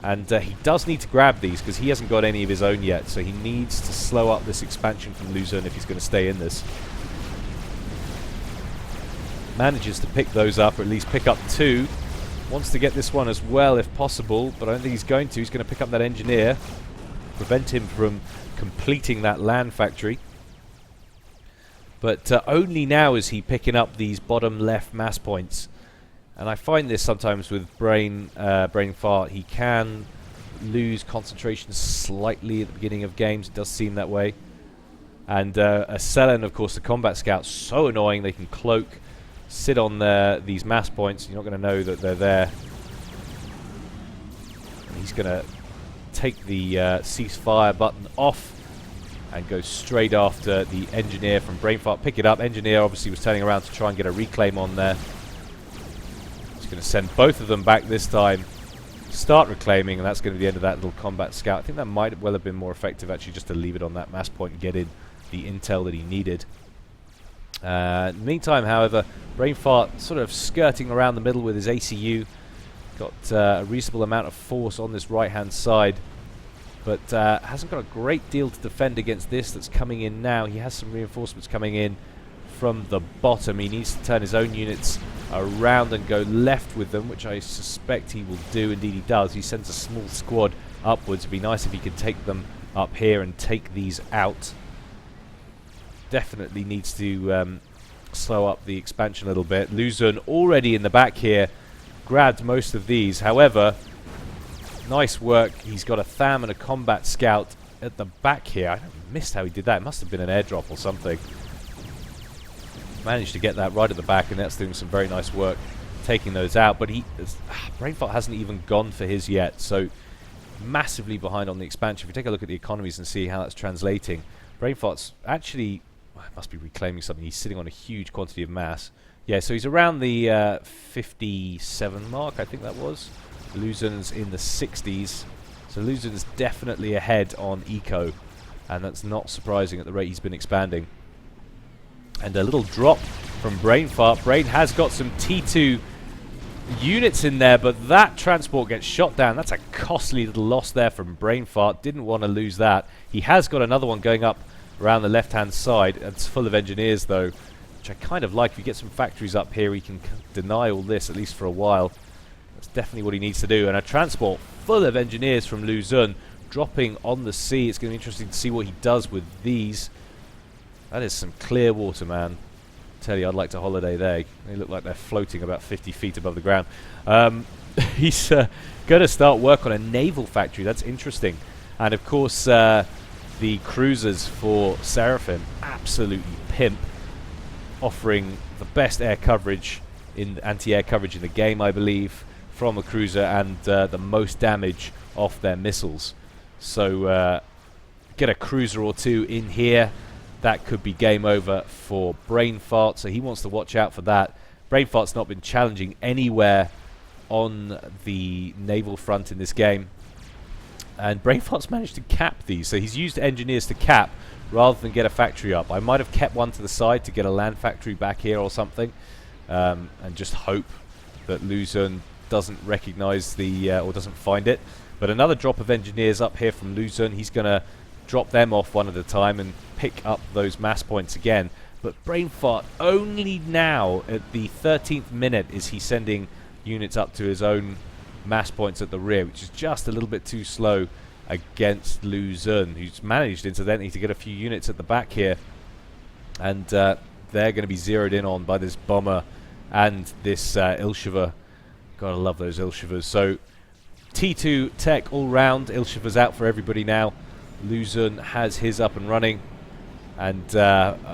And he does need to grab these because he hasn't got any of his own yet. So he needs to slow up this expansion from Luzon if he's going to stay in this. Manages to pick those up, or at least pick up 2. Wants to get this one as well if possible, but I don't think he's going to. He's going to pick up that engineer, prevent him from completing that land factory. But only now is he picking up these bottom left mass points. And I find this sometimes with Brain Fart. He can lose concentration slightly at the beginning of games. It does seem that way. And a Selen, of course, the combat scout, so annoying. They can cloak, sit on these mass points. You're not going to know that they're there. And he's going to take the ceasefire button off and go straight after the engineer from Brain Fart. Pick it up. Engineer obviously was turning around to try and get a reclaim on there. Going to send both of them back this time, start reclaiming, and that's going to be the end of that little combat scout. I think that might well have been more effective actually just to leave it on that mass point and get in the intel that he needed. In the meantime, however, Brain Fart sort of skirting around the middle with his ACU. Got a reasonable amount of force on this right hand side, but hasn't got a great deal to defend against this that's coming in now. He has some reinforcements coming in from the bottom. He needs to turn his own units around and go left with them, which I suspect he will do. Indeed he does. He sends a small squad upwards. It'd be nice if he could take them up here and take these out. Definitely needs to slow up the expansion a little bit. Luzon already in the back here, grabbed most of these. However, nice work. He's got a THAM and a combat scout at the back here. I missed how he did that. It must have been an airdrop or something. Managed to get that right at the back, and that's doing some very nice work taking those out. But Brain Fart hasn't even gone for his yet, so massively behind on the expansion. If you take a look at the economies and see how that's translating, Brain Fart's actually must be reclaiming something. He's sitting on a huge quantity of mass. Yeah, so he's around the 57 mark, I think that was. Luzon's in the 60s, so Luzon's definitely ahead on eco, and that's not surprising at the rate he's been expanding. And a little drop from Brain Fart. Brain has got some T2 units in there, but that transport gets shot down. That's a costly little loss there from Brain Fart. Didn't want to lose that. He has got another one going up around the left-hand side. It's full of engineers, though, which I kind of like. If you get some factories up here, he can deny all this, at least for a while. That's definitely what he needs to do. And a transport full of engineers from Luzon dropping on the sea. It's going to be interesting to see what he does with these. That is some clear water, man. Tell you, I'd like to holiday there. They look like they're floating about 50 feet above the ground. He's going to start work on a naval factory. That's interesting. And of course, the cruisers for Seraphim, absolutely pimp, offering the best air coverage, anti-air coverage in the game, I believe, from a cruiser, and the most damage off their missiles. So get a cruiser or two in here. That could be game over for Brainfart, so he wants to watch out for that. Brainfart's not been challenging anywhere on the naval front in this game. And Brainfart's managed to cap these, so he's used engineers to cap rather than get a factory up. I might have kept one to the side to get a land factory back here or something, and just hope that Luzon doesn't recognize the, or doesn't find it. But another drop of engineers up here from Luzon. He's going to drop them off one at a time and pick up those mass points again. But Brainfart, only now at the 13th minute is he sending units up to his own mass points at the rear, which is just a little bit too slow against Luzon, who's managed incidentally to get a few units at the back here. And they're going to be zeroed in on by this bomber and this Ilsheva. Gotta love those Ilshevas. So T2 tech all round. Ilsheva's out for everybody now. Luzon has his up and running, and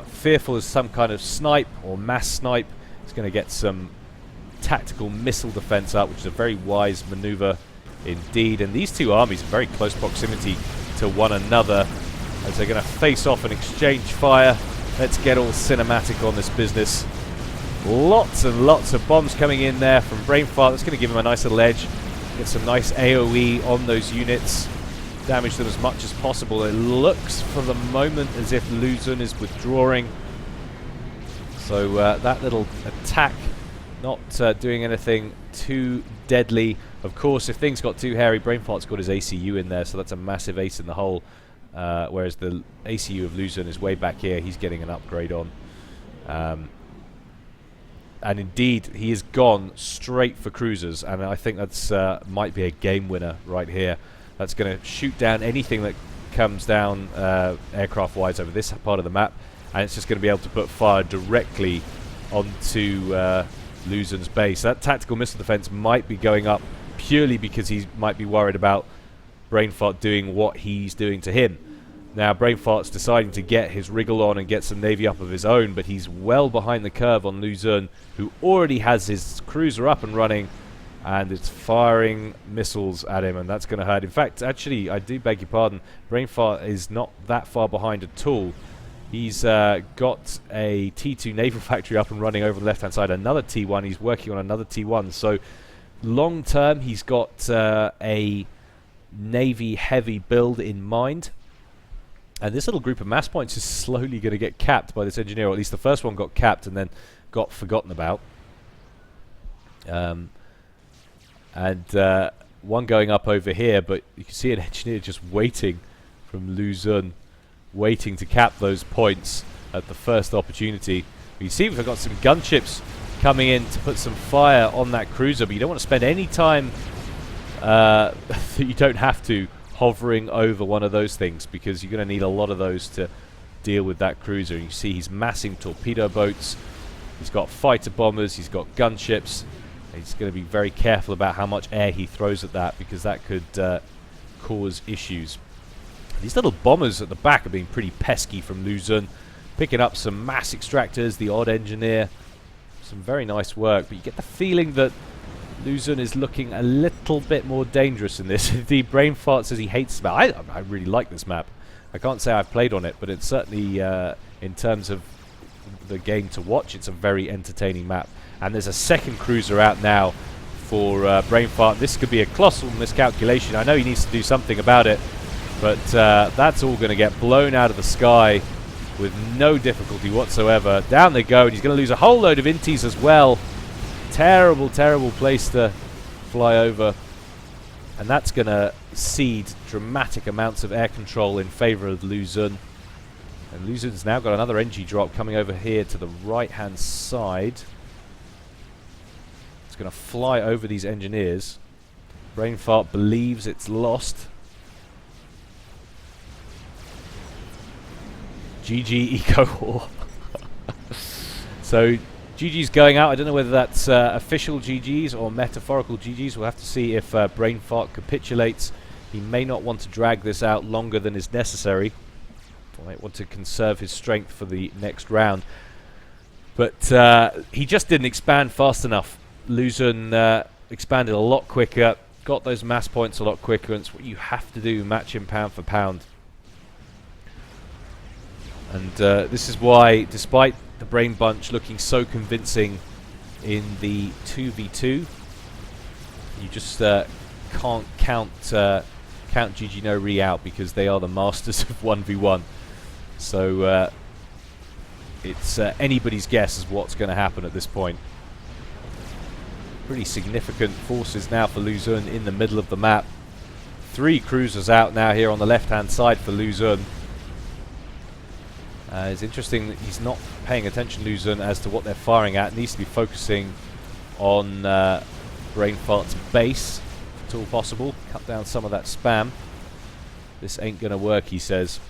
fearful as some kind of snipe or mass snipe. He's going to get some tactical missile defense up, which is a very wise maneuver indeed. And these two armies in very close proximity to one another as they're going to face off and exchange fire. Let's get all cinematic on this business. Lots and lots of bombs coming in there from Brainfart. That's going to give him a nice little edge. Get some nice AoE on those units. Damage them as much as possible. It looks for the moment as if Luzon is withdrawing. So that little attack not doing anything too deadly. Of course, if things got too hairy, Brainfart's got his ACU in there, so that's a massive ace in the hole. Whereas the ACU of Luzon is way back here. He's getting an upgrade on. And indeed, he has gone straight for cruisers, and I think that's might be a game winner right here. That's going to shoot down anything that comes down aircraft-wise over this part of the map, and it's just going to be able to put fire directly onto Luzon's base. That tactical missile defense might be going up purely because he might be worried about Brainfart doing what he's doing to him. Now, Brainfart's deciding to get his wriggle on and get some navy up of his own, but he's well behind the curve on Luzon, who already has his cruiser up and running, and it's firing missiles at him, and that's going to hurt. In fact, actually, I do beg your pardon, Brainfart is not that far behind at all. He's got a T2 naval factory up and running over the left-hand side, another T1. He's working on another T1. So long-term, he's got a navy-heavy build in mind. And this little group of mass points is slowly going to get capped by this engineer, or at least the first one got capped and then got forgotten about. One going up over here, but you can see an engineer just waiting from Luzon, waiting to cap those points at the first opportunity. You see we've got some gunships coming in to put some fire on that cruiser, but you don't want to spend any time that you don't have to hovering over one of those things, because you're going to need a lot of those to deal with that cruiser. You see he's massing torpedo boats, he's got fighter bombers, he's got gunships. He's going to be very careful about how much air he throws at that, because that could cause issues. These little bombers at the back are being pretty pesky from Luzon, picking up some mass extractors, the odd engineer, some very nice work, but you get the feeling that Luzon is looking a little bit more dangerous in this. The Brainfart says he hates this map. I really like this map. I can't say I've played on it, but it's certainly, in terms of the game to watch, it's a very entertaining map. And there's a second cruiser out now for Brainfart. This could be a colossal miscalculation. I know he needs to do something about it, but that's all going to get blown out of the sky with no difficulty whatsoever. Down they go, and he's going to lose a whole load of inties as well. Terrible, terrible place to fly over. And that's going to cede dramatic amounts of air control in favor of Luzon. And Luzon's now got another NG drop coming over here to the right-hand side. It's going to fly over these engineers. Brainfart believes it's lost. GG Eco War. So GG's going out. I don't know whether that's official GG's or metaphorical GG's. We'll have to see if Brainfart capitulates. He may not want to drag this out longer than is necessary. He might want to conserve his strength for the next round. But he just didn't expand fast enough. Luzon expanded a lot quicker, got those mass points a lot quicker, and it's what you have to do, match him pound for pound. And this is why, despite the Brainbunch looking so convincing in the 2v2, you just can't count Gigi Noi out, because they are the masters of 1v1. So it's anybody's guess as what's going to happen at this point. Pretty significant forces now for Luzon in the middle of the map. 3 cruisers out now here on the left-hand side for Luzon. It's interesting that he's not paying attention, Luzon, as to what they're firing at. Needs to be focusing on Brainfart's base, if at all possible. Cut down some of that spam. This ain't gonna work, he says.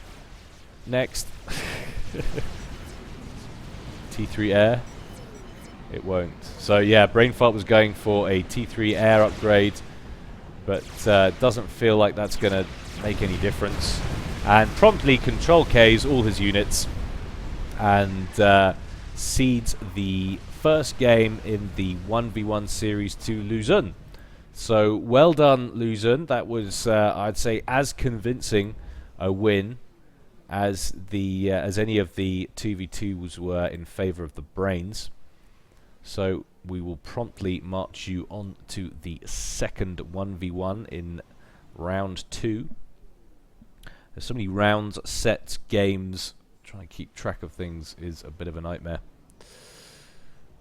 Next. T3 air. It won't. So yeah, Brainfart was going for a T3 air upgrade, but doesn't feel like that's gonna make any difference. And promptly control Ks all his units and cedes the first game in the 1v1 series to Luzon. So well done, Luzon. That was, I'd say, as convincing a win as the as any of the 2v2s were in favour of the Brains. So we will promptly march you on to the second 1v1 in round 2. There's so many rounds, sets, games. Trying to keep track of things is a bit of a nightmare.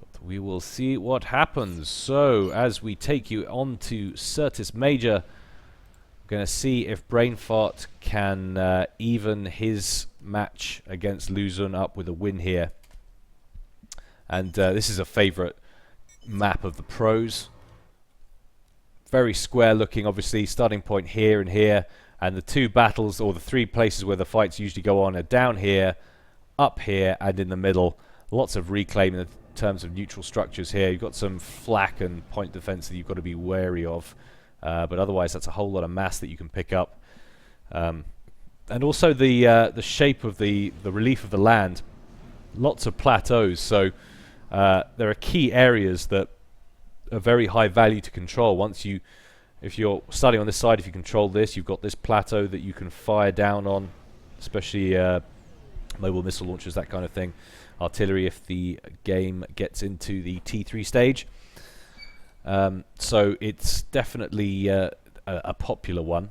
But we will see what happens. So, as we take you on to Certis Major, we're going to see if Brainfart can even his match against Luzon up with a win here. And this is a favourite map of the pros. Very square looking, obviously. Starting point here and here. And the 2 battles, or the 3 places where the fights usually go on, are down here, up here, and in the middle. Lots of reclaim in terms of neutral structures here. You've got some flak and point defense that you've got to be wary of. But otherwise, that's a whole lot of mass that you can pick up. And also the shape of the relief of the land. Lots of plateaus. So there are key areas that are very high value to control. If you're starting on this side, if you control this, you've got this plateau that you can fire down on, especially mobile missile launchers, that kind of thing. Artillery if the game gets into the T3 stage. So it's definitely a popular one.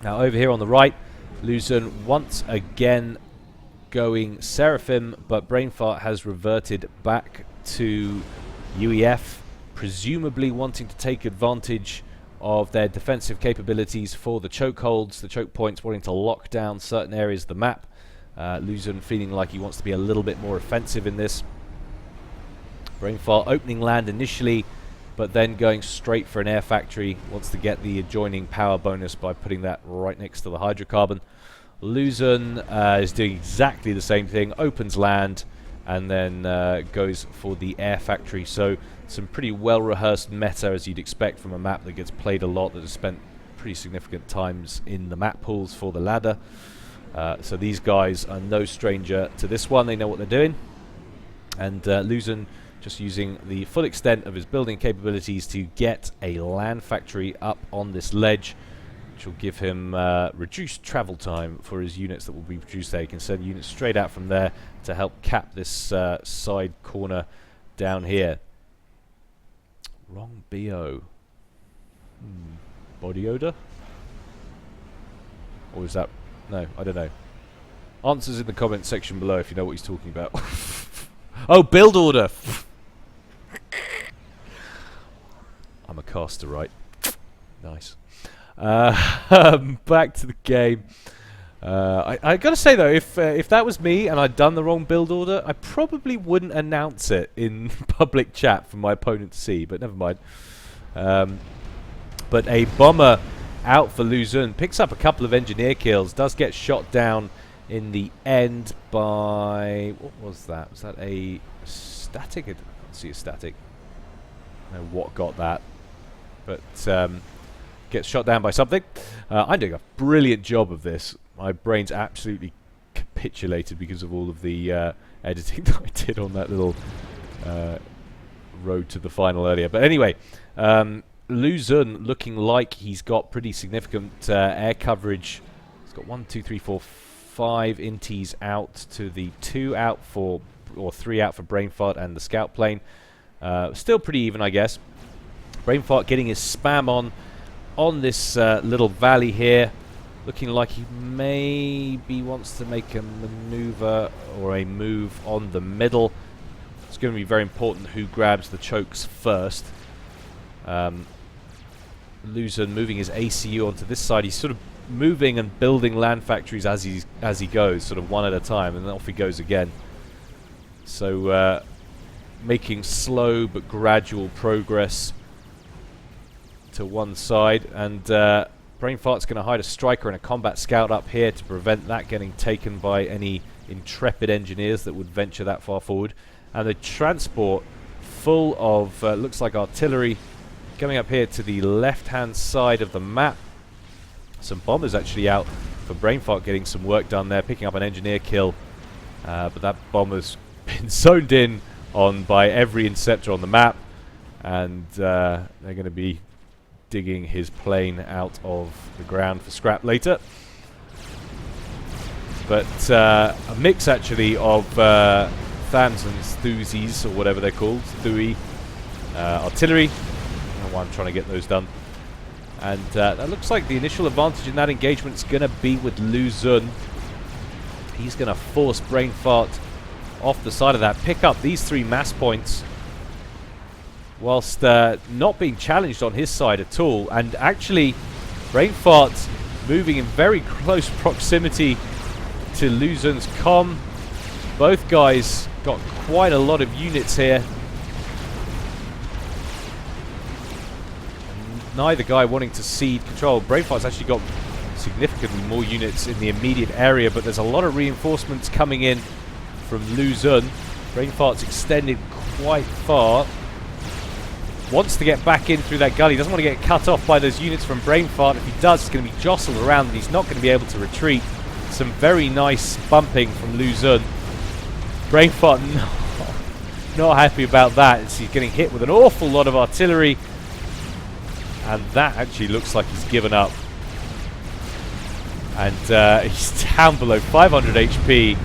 Now over here on the right, Luzon once again going Seraphim, but Brainfart has reverted back to UEF, presumably wanting to take advantage of their defensive capabilities for the chokeholds, the choke points, wanting to lock down certain areas of the map. Luzon feeling like he wants to be a little bit more offensive in this. Brainfart opening land initially, but then going straight for an air factory. Wants to get the adjoining power bonus by putting that right next to the hydrocarbon. Luzon is doing exactly the same thing, opens land, and then goes for the air factory. So some pretty well-rehearsed meta, as you'd expect from a map that gets played a lot, that has spent pretty significant times in the map pools for the ladder. So these guys are no stranger to this one. They know what they're doing. And Luzon just using the full extent of his building capabilities to get a land factory up on this ledge, which will give him reduced travel time for his units that will be produced there. He can send units straight out from there to help cap this side corner down here. Wrong BO. Body odor? Or is that... No, I don't know. Answers in the comment section below if you know what he's talking about. Oh, build order! I'm a caster, right? Nice. Back to the game. I gotta say though, if that was me and I'd done the wrong build order, I probably wouldn't announce it in public chat for my opponent to see, but never mind. But a bomber out for Luzon, picks up a couple of engineer kills, does get shot down in the end by... What was that? Was that a static? I can't see a static. I don't know what got that. But gets shot down by something. I'm doing a brilliant job of this. My brain's absolutely capitulated because of all of the editing that I did on that little road to the final earlier. But anyway, Luzon looking like he's got pretty significant air coverage. He's got 1, 2, 3, 4, 5 inties out to the 2 out for, or 3 out for Brainfart and the scout plane. Still pretty even, I guess. Brainfart getting his spam on this little valley here. Looking like he maybe wants to make a maneuver or a move on the middle. It's going to be very important who grabs the chokes first. Luzon moving his ACU onto this side. He's sort of moving and building land factories as he goes, sort of one at a time, and then off he goes again. So making slow but gradual progress to one side, and Brainfart's going to hide a striker and a combat scout up here to prevent that getting taken by any intrepid engineers that would venture that far forward. And the transport full of, looks like artillery, coming up here to the left-hand side of the map. Some bombers actually out for Brainfart getting some work done there, picking up an engineer kill. But that bomber's been zoned in on by every inceptor on the map. And they're going to be digging his plane out of the ground for scrap later. But a mix actually of Thans and Thuzies, or whatever they're called, Thui, artillery. I don't know why I'm trying to get those done. And that looks like the initial advantage in that engagement is going to be with Luzon. He's going to force Brainfart off the side of that, pick up these 3 mass points, whilst not being challenged on his side at all. And actually, Brainfart moving in very close proximity to Luzon's comm. Both guys got quite a lot of units here. Neither guy wanting to cede control. Brainfart's actually got significantly more units in the immediate area, but there's a lot of reinforcements coming in from Luzon. Brainfart's extended quite far. Wants to get back in through that gully. Doesn't want to get cut off by those units from Brainfart. If he does, it's going to be jostled around and he's not going to be able to retreat. Some very nice bumping from Luzon. Brainfart not happy about that. He's getting hit with an awful lot of artillery. And that actually looks like he's given up. And he's down below 500 HP.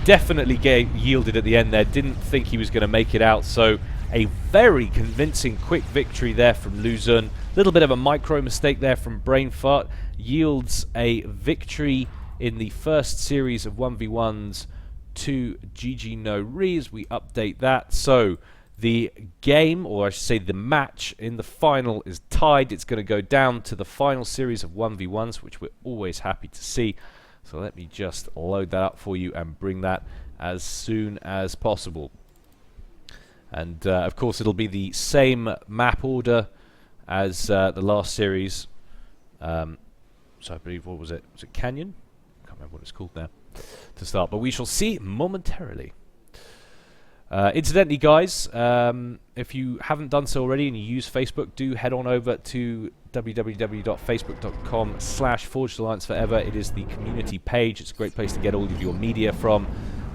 Definitely yielded at the end there. Didn't think he was going to make it out. So a very convincing quick victory there from Luzon. Little bit of a micro mistake there from Brainfart. Yields a victory in the first series of 1v1s to Gigi Noi as we update that. So the game, or I should say the match in the final, is tied. It's going to go down to the final series of 1v1s, which we're always happy to see. So let me just load that up for you and bring that as soon as possible. And of course it'll be the same map order as the last series. So I believe, what was it? Was it Canyon? I can't remember what it's called now to start, but we shall see momentarily. Incidentally, guys, if you haven't done so already and you use Facebook, do head on over to www.facebook.com/ForgedAllianceForever. It is the community page. It's a great place to get all of your media from.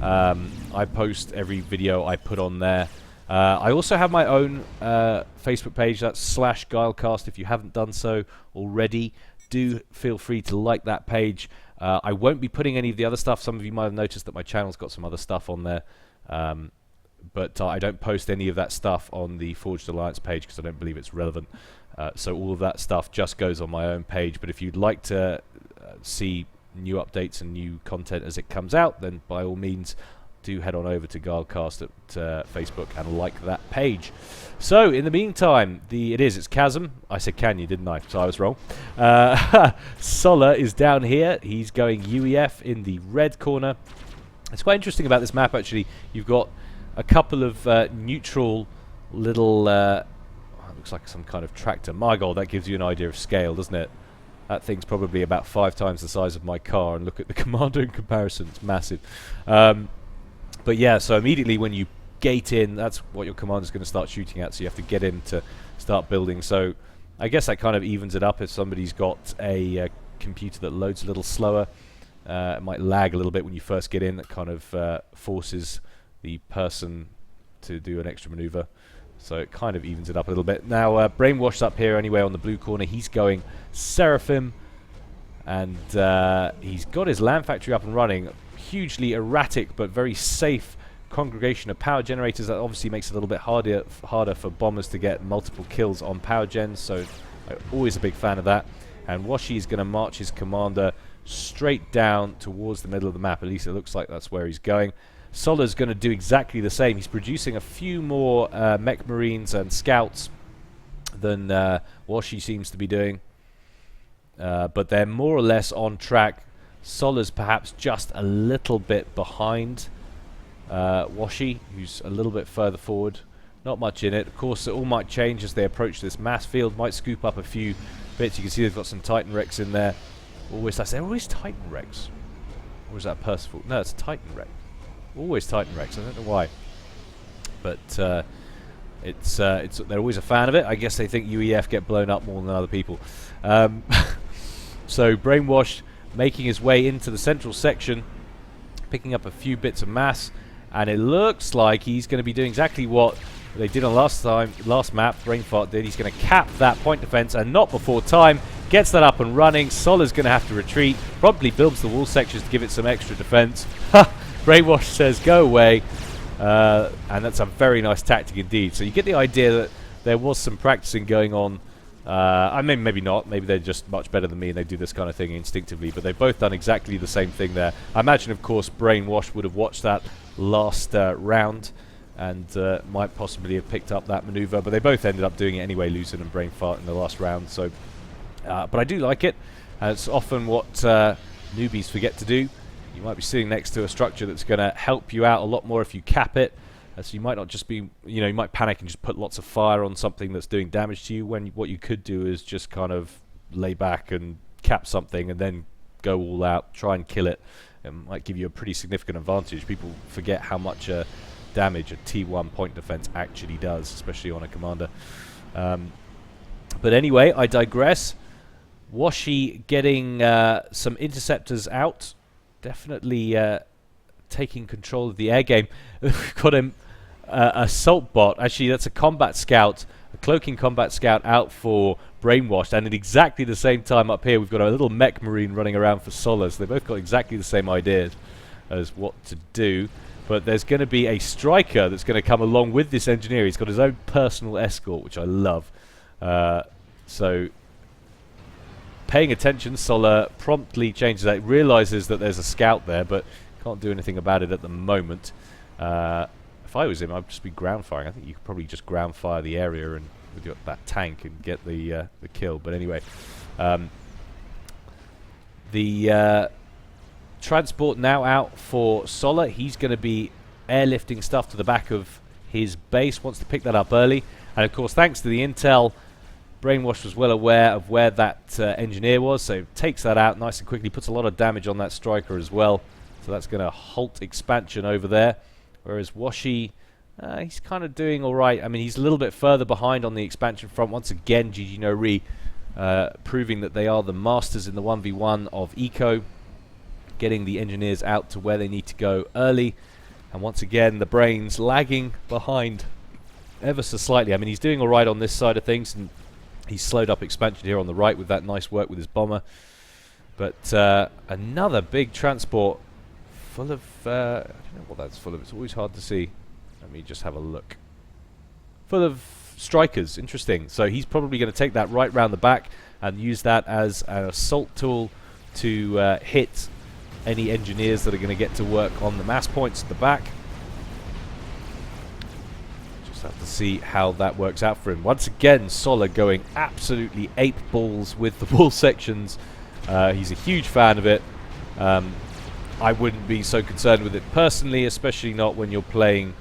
I post every video I put on there. I also have my own Facebook page. That's /Gylecast. If you haven't done so already, do feel free to like that page. I won't be putting any of the other stuff. Some of you might have noticed that my channel's got some other stuff on there. But I don't post any of that stuff on the Forged Alliance page because I don't believe it's relevant. So all of that stuff just goes on my own page. But if you'd like to see new updates and new content as it comes out, then by all means do head on over to Gylecast at Facebook and like that page. So in the meantime, it's Chasm. I said Canyon, didn't I? So I was wrong. Solar is down here. He's going UEF in the red corner. It's quite interesting about this map, actually. You've got a couple of neutral little... looks like some kind of tractor. My God, that gives you an idea of scale, doesn't it? That thing's probably about 5 times the size of my car, and look at the commander in comparison, it's massive. But yeah, so immediately when you gate in, that's what your commander's going to start shooting at, so you have to get in to start building. So I guess that kind of evens it up if somebody's got a computer that loads a little slower. It might lag a little bit when you first get in. That kind of forces the person to do an extra maneuver. So it kind of evens it up a little bit. Now, Brainwash's up here anyway on the blue corner. He's going Seraphim. And he's got his land factory up and running. Hugely erratic but very safe congregation of power generators. That obviously makes it a little bit harder for bombers to get multiple kills on power gens. So I'm always a big fan of that. And Washi is going to march his commander straight down towards the middle of the map. At least it looks like that's where he's going. Solar's going to do exactly the same. He's producing a few more mech marines and scouts than Washi seems to be doing. But they're more or less on track. Solar's perhaps just a little bit behind Washi, who's a little bit further forward. Not much in it. Of course, it all might change as they approach this mass field. Might scoop up a few bits. You can see they've got some Titan Rex in there. Always, I say, always Titan Rex. Or is that Percival? No, it's a Titan Rex. Always Titan Rex. I don't know why. But they're always a fan of it. I guess they think UEF get blown up more than other people. So Brainwash making his way into the central section, picking up a few bits of mass, and it looks like he's going to be doing exactly what they did on last map. Brainfart did. He's going to cap that point defense, and not before time. Gets that up and running. Solar's going to have to retreat. Probably builds the wall sections to give it some extra defense. Brainwash says go away, and that's a very nice tactic indeed. So you get the idea that there was some practicing going on. I mean, maybe not. Maybe they're just much better than me and they do this kind of thing instinctively. But they've both done exactly the same thing there. I imagine, of course, Brainwash would have watched that last round and might possibly have picked up that maneuver. But they both ended up doing it anyway, Lucid and Brainfart in the last round. So, but I do like it. And it's often what newbies forget to do. You might be sitting next to a structure that's going to help you out a lot more if you cap it. So you might not just be, you might panic and just put lots of fire on something that's doing damage to you, when what you could do is just kind of lay back and cap something and then go all out, try and kill it. It might give you a pretty significant advantage. People forget how much damage a T1 point defense actually does, especially on a commander. But anyway, I digress. Washi getting some interceptors out. Definitely taking control of the air game. We've got him assault bot. Actually, that's a combat scout, a cloaking combat scout out for Brainwashed. And at exactly the same time up here, we've got a little mech marine running around for Solar. So they both got exactly the same ideas as what to do. But there's going to be a striker that's going to come along with this engineer. He's got his own personal escort, which I love. So paying attention, Solar promptly changes that. Realizes that there's a scout there, but can't do anything about it at the moment. If I was him, I'd just be ground firing. I think you could probably just ground fire the area and with that tank and get the kill. But anyway, the transport now out for Solar. He's going to be airlifting stuff to the back of his base. Wants to pick that up early, and of course, thanks to the intel, Brainwash was well aware of where that engineer was, so takes that out nice and quickly. Puts a lot of damage on that striker as well. So that's going to halt expansion over there. Whereas Washi, he's kind of doing all right. I mean, he's a little bit further behind on the expansion front. Once again, Gigi Noi proving that they are the masters in the 1v1 of eco, getting the engineers out to where they need to go early. And once again, the brains lagging behind ever so slightly. I mean, he's doing all right on this side of things, and he's slowed up expansion here on the right with that nice work with his bomber. But another big transport full of, I don't know what that's full of. It's always hard to see. Let me just have a look. Full of strikers. Interesting. So he's probably going to take that right round the back and use that as an assault tool to hit any engineers that are going to get to work on the mass points at the back. Just have to see how that works out for him. Once again, Solar going absolutely ape balls with the wall sections. He's a huge fan of it. I wouldn't be so concerned with it personally, especially not when you're playing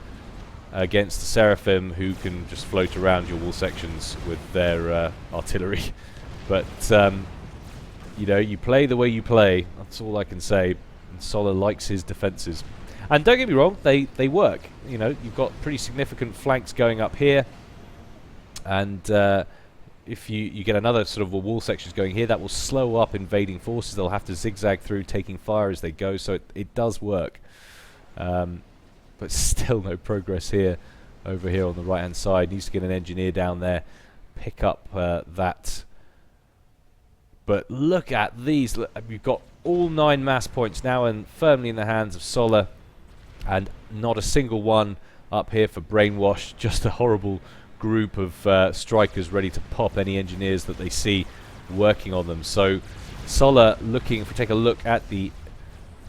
against the Seraphim, who can just float around your wall sections with their artillery. But You know, you play the way you play. That's all I can say. And Sola likes his defences. And don't get me wrong, they work. You know, you've got pretty significant flanks going up here. And if you get another sort of wall sections going here, that will slow up invading forces. They'll have to zigzag through, taking fire as they go. So it does work. But still no progress here. Over here on the right hand side, needs to get an engineer down there, pick up that. But look at these. Look, we've got all 9 mass points now and firmly in the hands of Sola, and not a single one up here for Brainwash. Just a horrible group of strikers ready to pop any engineers that they see working on them. So Sola looking, if we take a look at the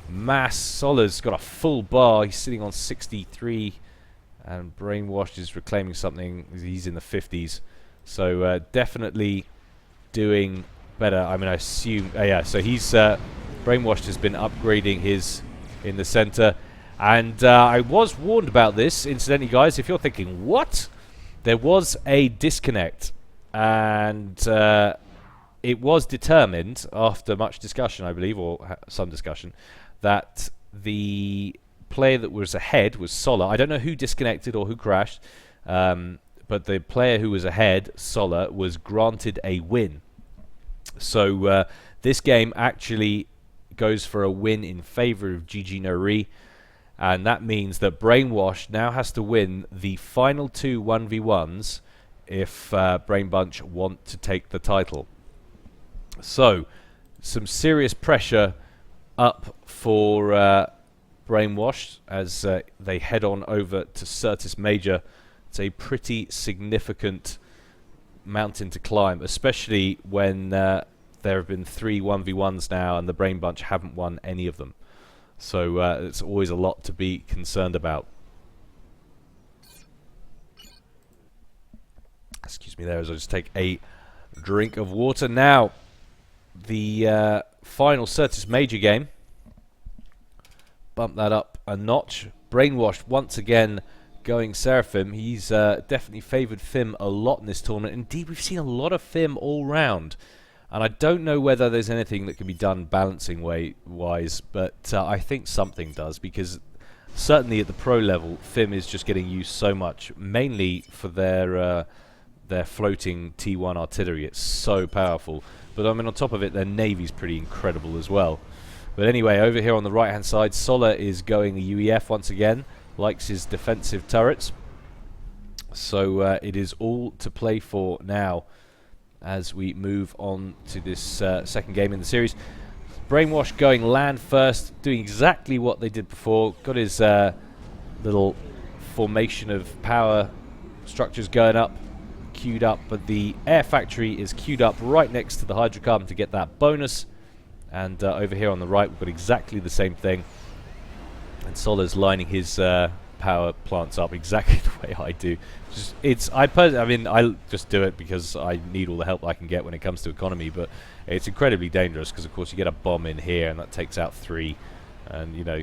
mass, Sola's got a full bar. He's sitting on 63. And Brainwashed is reclaiming something. He's in the 50s. So definitely doing better. I mean, I assume... yeah, so he's... Brainwashed has been upgrading his in the center. And I was warned about this, incidentally, guys. If you're thinking, what? There was a disconnect. And it was determined, after much discussion, I believe, or some discussion, that the... player that was ahead was Sola. I don't know who disconnected or who crashed, but the player who was ahead, Sola, was granted a win. So this game actually goes for a win in favor of Gigi Noi, and that means that Brainwash now has to win the final 2 1v1s if Brainbunch want to take the title. So some serious pressure up for Brainwashed as they head on over to Certus Major. It's a pretty significant mountain to climb, especially when there have been 3 1v1s now and the Brainbunch haven't won any of them. So it's always a lot to be concerned about. Excuse me there as I just take a drink of water. Now, the final Certus Major game. Bump that up a notch. Brainwashed once again going Seraphim. He's definitely favoured Fim a lot in this tournament. Indeed, we've seen a lot of Fim all round. And I don't know whether there's anything that can be done balancing wise, but I think something does, because certainly at the pro level, Fim is just getting used so much, mainly for their floating T1 artillery. It's so powerful. But I mean, on top of it, their navy's pretty incredible as well. But anyway, over here on the right-hand side, Sola is going the UEF once again. Likes his defensive turrets. So it is all to play for now as we move on to this second game in the series. Brainwash going land first, doing exactly what they did before. Got his little formation of power structures going up, queued up. But the air factory is queued up right next to the hydrocarbon to get that bonus. And over here on the right, we've got exactly the same thing. And Sola's lining his power plants up exactly the way I do. I mean, I just do it because I need all the help I can get when it comes to economy. But it's incredibly dangerous because, of course, you get a bomb in here and that takes out 3. And, you know,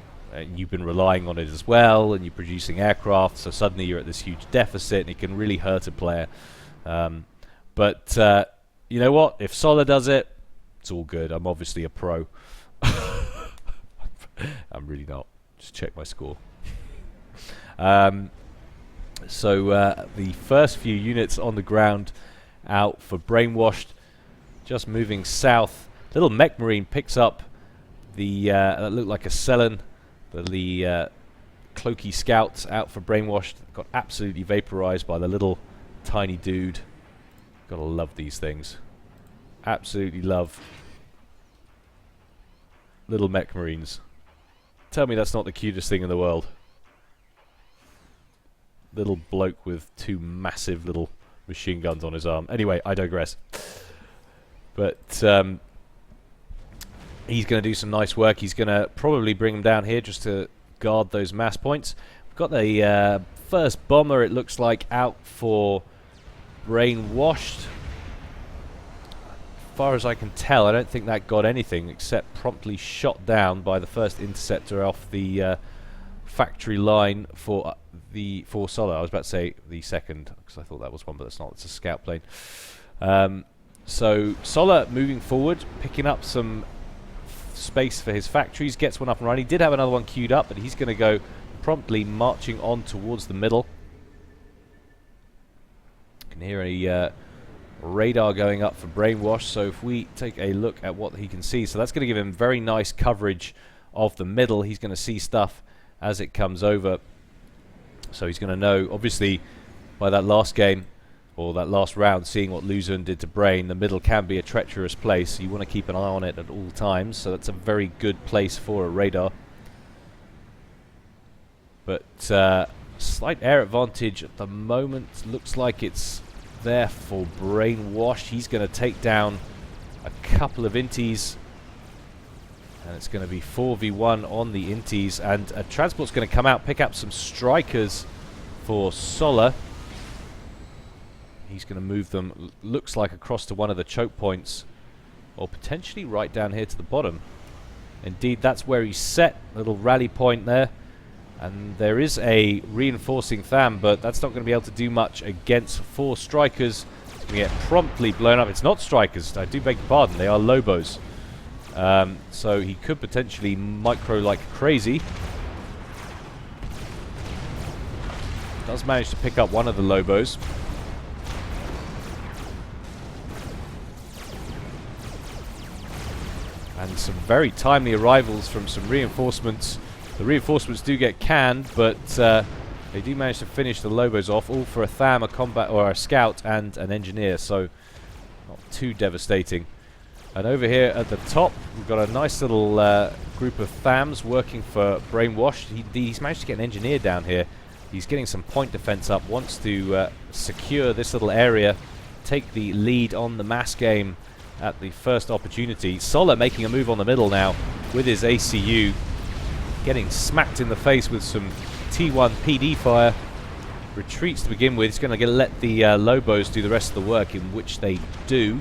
you've been relying on it as well. And you're producing aircraft. So suddenly you're at this huge deficit and it can really hurt a player. But you know what? If Sola does it, it's all good. I'm obviously a pro. I'm really not. Just check my score. So the first few units on the ground out for Brainwashed. Just moving south. Little mech marine picks up the that looked like a Celen. The cloaky scouts out for Brainwashed. Got absolutely vaporized by the little tiny dude. Gotta love these things. Absolutely love little mech marines. Tell me that's not the cutest thing in the world. Little bloke with 2 massive little machine guns on his arm. Anyway, I digress. But he's going to do some nice work. He's going to probably bring them down here just to guard those mass points. We've got the first bomber, it looks like, out for Brainwashed. As far as I can tell, I don't think that got anything except promptly shot down by the first interceptor off the factory line for Sola. I was about to say the second because I thought that was one, but that's not. It's a scout plane. So Solar moving forward, picking up some space for his factories, gets one up and running. He did have another one queued up, but he's going to go promptly marching on towards the middle. You can hear a radar going up for Brainwash, so if we take a look at what he can see, so that's going to give him very nice coverage of the middle. He's going to see stuff as it comes over, so he's going to know, obviously, by that last game, or that last round, seeing what Luzon did to Brain, the middle can be a treacherous place, so you want to keep an eye on it at all times, so that's a very good place for a radar. But slight air advantage at the moment, looks like it's there for Brainwash. He's going to take down a couple of inties, and it's going to be 4v1 on the inties, and a transport's going to come out, pick up some strikers for Solar. He's going to move them, looks like, across to one of the choke points, or potentially right down here to the bottom. Indeed, that's where he's set, a little rally point there. And there is a reinforcing Tham, but that's not going to be able to do much against 4 strikers. It's going to get promptly blown up. It's not strikers, I do beg your pardon, they are Lobos. So he could potentially micro like crazy. Does manage to pick up one of the Lobos. And some very timely arrivals from some reinforcements. The reinforcements do get canned, but they do manage to finish the Lobos off, all for a Tham, a combat or a scout, and an engineer, so not too devastating. And over here at the top, we've got a nice little group of Thams working for Brainwash. He's managed to get an engineer down here. He's getting some point defense up, wants to secure this little area, take the lead on the mass game at the first opportunity. Solar making a move on the middle now with his ACU, getting smacked in the face with some T1 PD fire. Retreats to begin with. He's going to let the Lobos do the rest of the work, in which they do.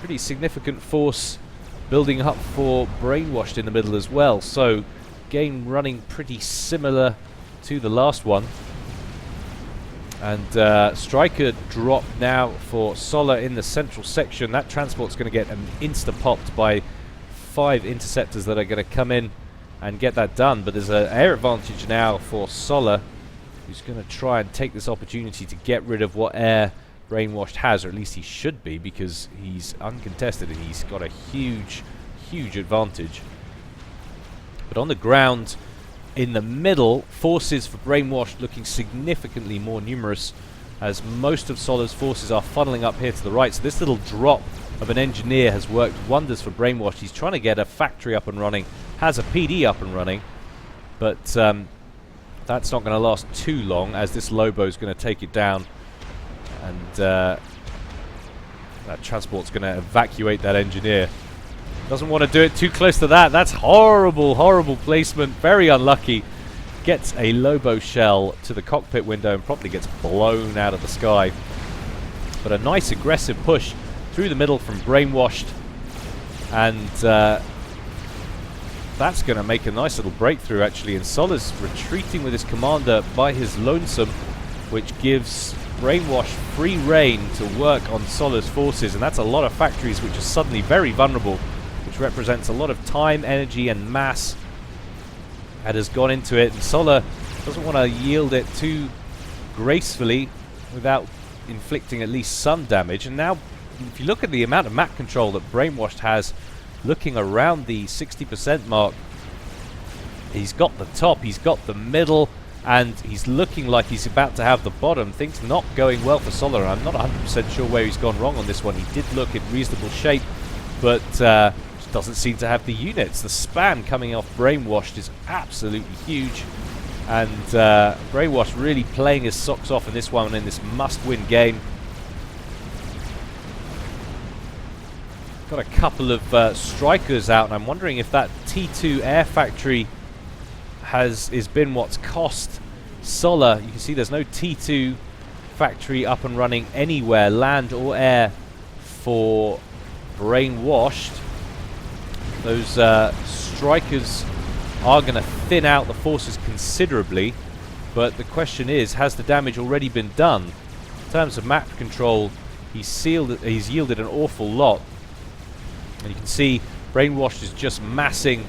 Pretty significant force building up for Brainwashed in the middle as well. So game running pretty similar to the last one. And Striker drop now for Solar in the central section. That transport's going to get insta-popped by 5 interceptors that are going to come in and get that done. But there's an air advantage now for Solar, who's going to try and take this opportunity to get rid of what air Brainwashed has, or at least he should be, because he's uncontested and he's got a huge, huge advantage. But on the ground, in the middle, forces for Brainwashed looking significantly more numerous, as most of Solar's forces are funneling up here to the right. So this little drop of an engineer has worked wonders for Brainwashed. He's trying to get a factory up and running, has a PD up and running, but that's not going to last too long, as this Lobo is going to take it down, and that transport's going to evacuate that engineer. Doesn't want to do it too close to that. That's horrible, horrible placement. Very unlucky. Gets a Lobo shell to the cockpit window and probably gets blown out of the sky. But a nice aggressive push through the middle from Brainwashed. And that's going to make a nice little breakthrough, actually. And Solar's retreating with his commander by his lonesome, which gives Brainwash free reign to work on Solar's forces. And that's a lot of factories which are suddenly very vulnerable, which represents a lot of time, energy, and mass that has gone into it. And Solar doesn't want to yield it too gracefully without inflicting at least some damage. And now, if you look at the amount of map control that Brainwashed has, looking around the 60% mark, he's got the top, he's got the middle, and he's looking like he's about to have the bottom. Things not going well for Solar. I'm not 100% sure where he's gone wrong on this one. He did look in reasonable shape, but doesn't seem to have the units. The spam coming off Brainwashed is absolutely huge, and Brainwashed really playing his socks off in this one, in this must-win game. Got a couple of strikers out, and I'm wondering if that T2 air factory has been what's cost Solar. You can see there's no T2 factory up and running anywhere, land or air, for Brainwashed. Those strikers are going to thin out the forces considerably, but the question is, has the damage already been done? In terms of map control, he's yielded an awful lot. And you can see Brainwashed is just massing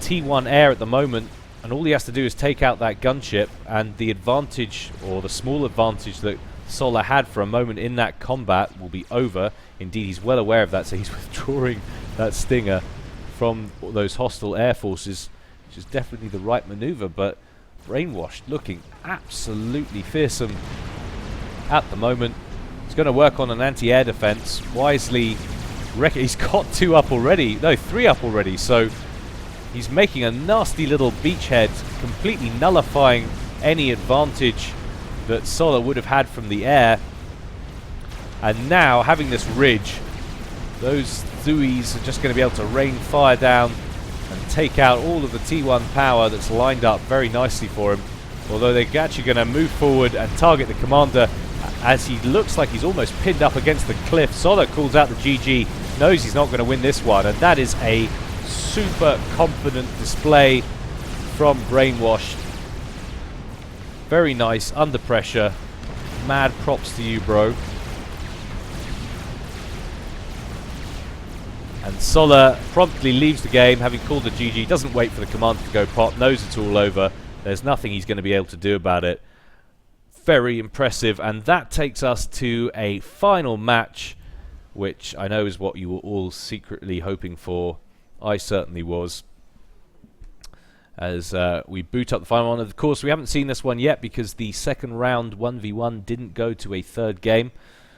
T1 air at the moment, and all he has to do is take out that gunship, and the advantage, or the small advantage that Solar had for a moment in that combat will be over. Indeed, he's well aware of that, so he's withdrawing that Stinger from those hostile air forces, which is definitely the right maneuver. But Brainwashed looking absolutely fearsome at the moment. He's going to work on an anti-air defense. Wisely, he's got 2 up already. No, 3 up already. So he's making a nasty little beachhead, completely nullifying any advantage that Solar would have had from the air. And now, having this ridge, those Thuis are just going to be able to rain fire down and take out all of the T1 power that's lined up very nicely for him. Although they're actually going to move forward and target the commander, as he looks like he's almost pinned up against the cliff. Solar calls out the GG, knows he's not going to win this one, and that is a super confident display from Brainwashed. Very nice, under pressure. Mad props to you, bro. And Solar promptly leaves the game, having called the GG, doesn't wait for the commander to go pop, knows it's all over. There's nothing he's going to be able to do about it. Very impressive, and that takes us to a final match, which I know is what you were all secretly hoping for. I certainly was. As we boot up the final one. Of course, we haven't seen this one yet because the second round 1v1 didn't go to a third game.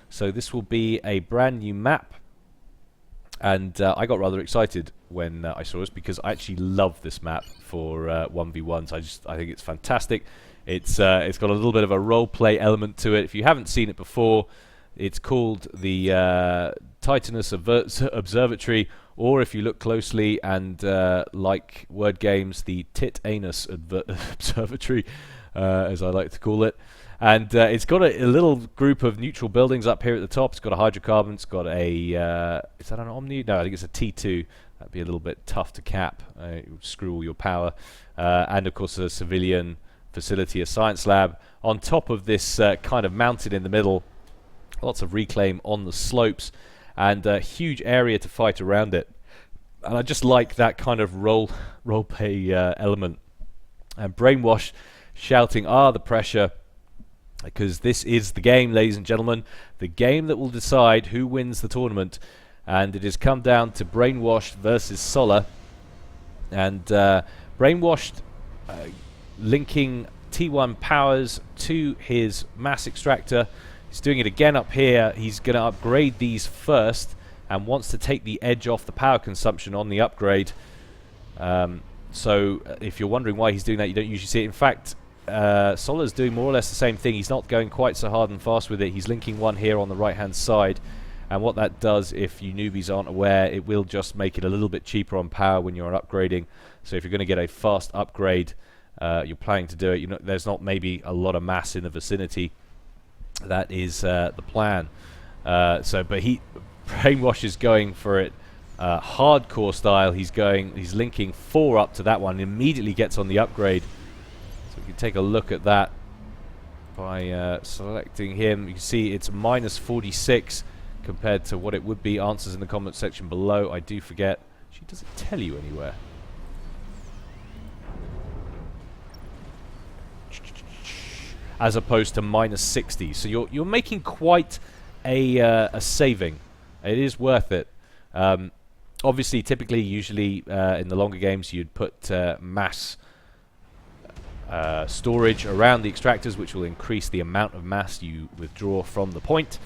So this will be a brand new map. And I got rather excited when I saw this, because I actually love this map for 1v1s. I think it's fantastic. It's got a little bit of a role-play element to it. If you haven't seen it before, it's called the Titanus Observatory, or if you look closely and like word games, the Tit-Anus Observatory, as I like to call it. And it's got a little group of neutral buildings up here at the top. It's got a hydrocarbon. It's got a... is that an Omni? No, I think it's a T2. That'd be a little bit tough to cap. It would screw all your power. And, of course, a civilian facility, a science lab. On top of this kind of mounted in the middle, lots of reclaim on the slopes, and a huge area to fight around it. And I just like that kind of role play element. And Brainwash shouting, the pressure, because this is the game, ladies and gentlemen, the game that will decide who wins the tournament. And it has come down to Brainwashed versus Solar. And Brainwashed linking T1 powers to his mass extractor. He's doing it again up here. He's going to upgrade these first and wants to take the edge off the power consumption on the upgrade. So if you're wondering why he's doing that, you don't usually see it. In fact, Solar's doing more or less the same thing. He's not going quite so hard and fast with it. He's linking one here on the right-hand side. And what that does, if you newbies aren't aware, it will just make it a little bit cheaper on power when you're upgrading. So if you're going to get a fast upgrade, you're planning to do it. There's not maybe a lot of mass in the vicinity. That is the plan. But Brainwash is going for it hardcore style. He's linking 4 up to that one. Immediately gets on the upgrade. So we can take a look at that by selecting him. You can see it's minus 46 compared to what it would be. Answers in the comment section below. I do forget. She doesn't tell you anywhere. As opposed to minus 60. So you're making quite a saving. It is worth it. Obviously, typically, usually in the longer games, you'd put mass storage around the extractors, which will increase the amount of mass you withdraw from the point.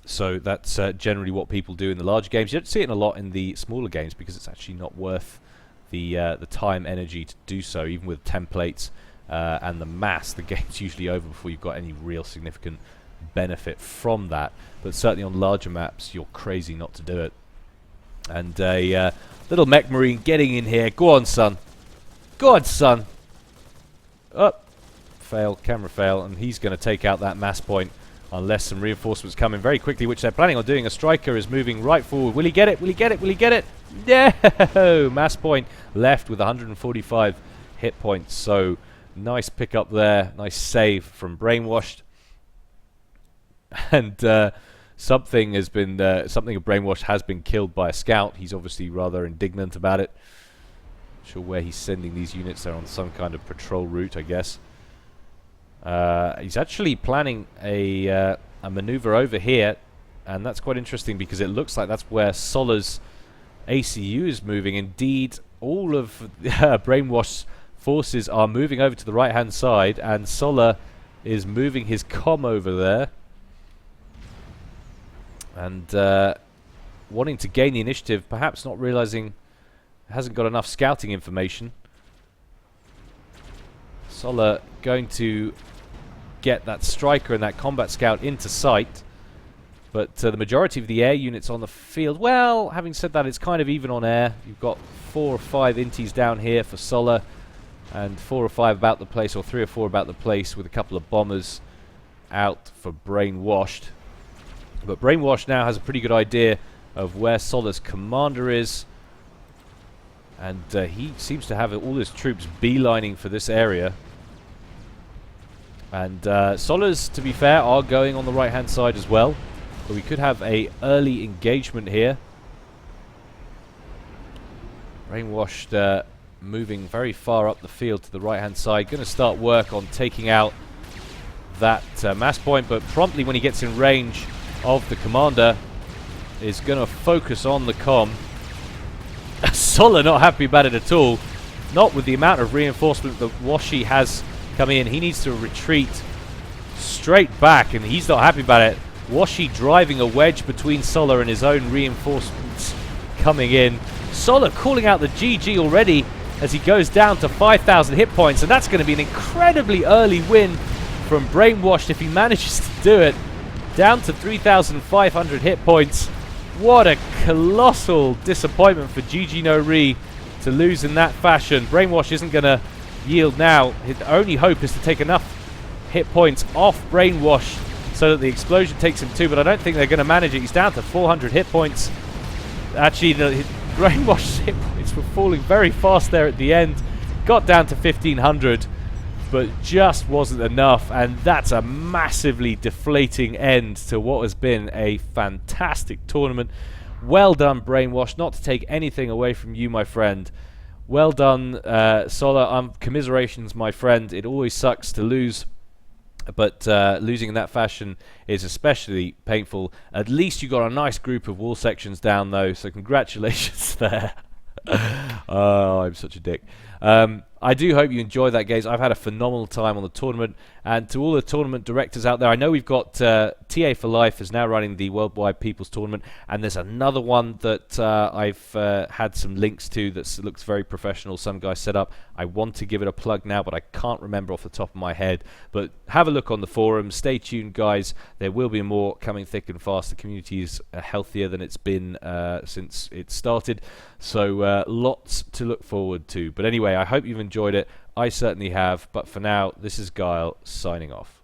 So that's generally what people do in the larger games. You don't see it a lot in the smaller games because it's actually not worth the time, energy to do so, even with templates and the mass. The game's usually over before you've got any real significant benefit from that. But certainly on larger maps, you're crazy not to do it. And a little mech marine getting in here. Go on, son. Go on, son. Up. Fail. Camera fail. And he's going to take out that mass point unless some reinforcements come in very quickly, which they're planning on doing. A striker is moving right forward. Will he get it? Will he get it? Will he get it? No! Mass point left with 145 hit points. So nice pick up there. Nice save from Brainwashed. and something has been something of Brainwash has been killed by a scout. He's obviously rather indignant about it. Not sure where he's sending these units. They're on some kind of patrol route, I guess. He's actually planning a maneuver over here, and that's quite interesting because it looks like that's where Solar's ACU is moving. Indeed, all of Brainwash's forces are moving over to the right-hand side, and Solar is moving his comm over there. And wanting to gain the initiative, perhaps not realizing it hasn't got enough scouting information. Solar going to get that striker and that combat scout into sight. But the majority of the air units on the field, well, having said that, it's kind of even on air. You've got 4 or 5 inties down here for Solar, and 4 or 5 about the place, or 3 or 4 about the place, with a couple of bombers out for Brainwashed. But Brainwash now has a pretty good idea of where Solar's commander is, and he seems to have all his troops beelining for this area. And Solar's, to be fair, are going on the right-hand side as well. But we could have a early engagement here. Brainwashed moving very far up the field to the right-hand side. Going to start work on taking out that mass point, but promptly when he gets in range of the commander is going to focus on the comm. Solar not happy about it at all. Not with the amount of reinforcement that Washi has come in. He needs to retreat straight back, and he's not happy about it. Washi driving a wedge between Solar and his own reinforcements coming in. Solar calling out the GG already as he goes down to 5,000 hit points, and that's going to be an incredibly early win from Brainwashed if he manages to do it. Down to 3,500 hit points. What a colossal disappointment for Gigi Noi to lose in that fashion. Brainwash isn't going to yield now. His only hope is to take enough hit points off Brainwash so that the explosion takes him too, but I don't think they're going to manage it. He's down to 400 hit points. Actually, the Brainwash's hit points were falling very fast there at the end. Got down to 1,500, but just wasn't enough, and that's a massively deflating end to what has been a fantastic tournament. Well done, Brainwash, not to take anything away from you, my friend. Well done, Solar. Commiserations, my friend. It always sucks to lose, but losing in that fashion is especially painful. At least you got a nice group of wall sections down, though, so congratulations there. Oh, I'm such a dick. I do hope you enjoyed that, guys. I've had a phenomenal time on the tournament, and to all the tournament directors out there, I know we've got TA for Life is now running the Worldwide People's Tournament, and there's another one that I've had some links to that looks very professional. Some guy set up. I want to give it a plug now, but I can't remember off the top of my head. But have a look on the forum. Stay tuned, guys. There will be more coming thick and fast. The community is healthier than it's been since it started, so lots to look forward to. But anyway, I hope you've enjoyed it. I certainly have, but for now, this is Gyle signing off.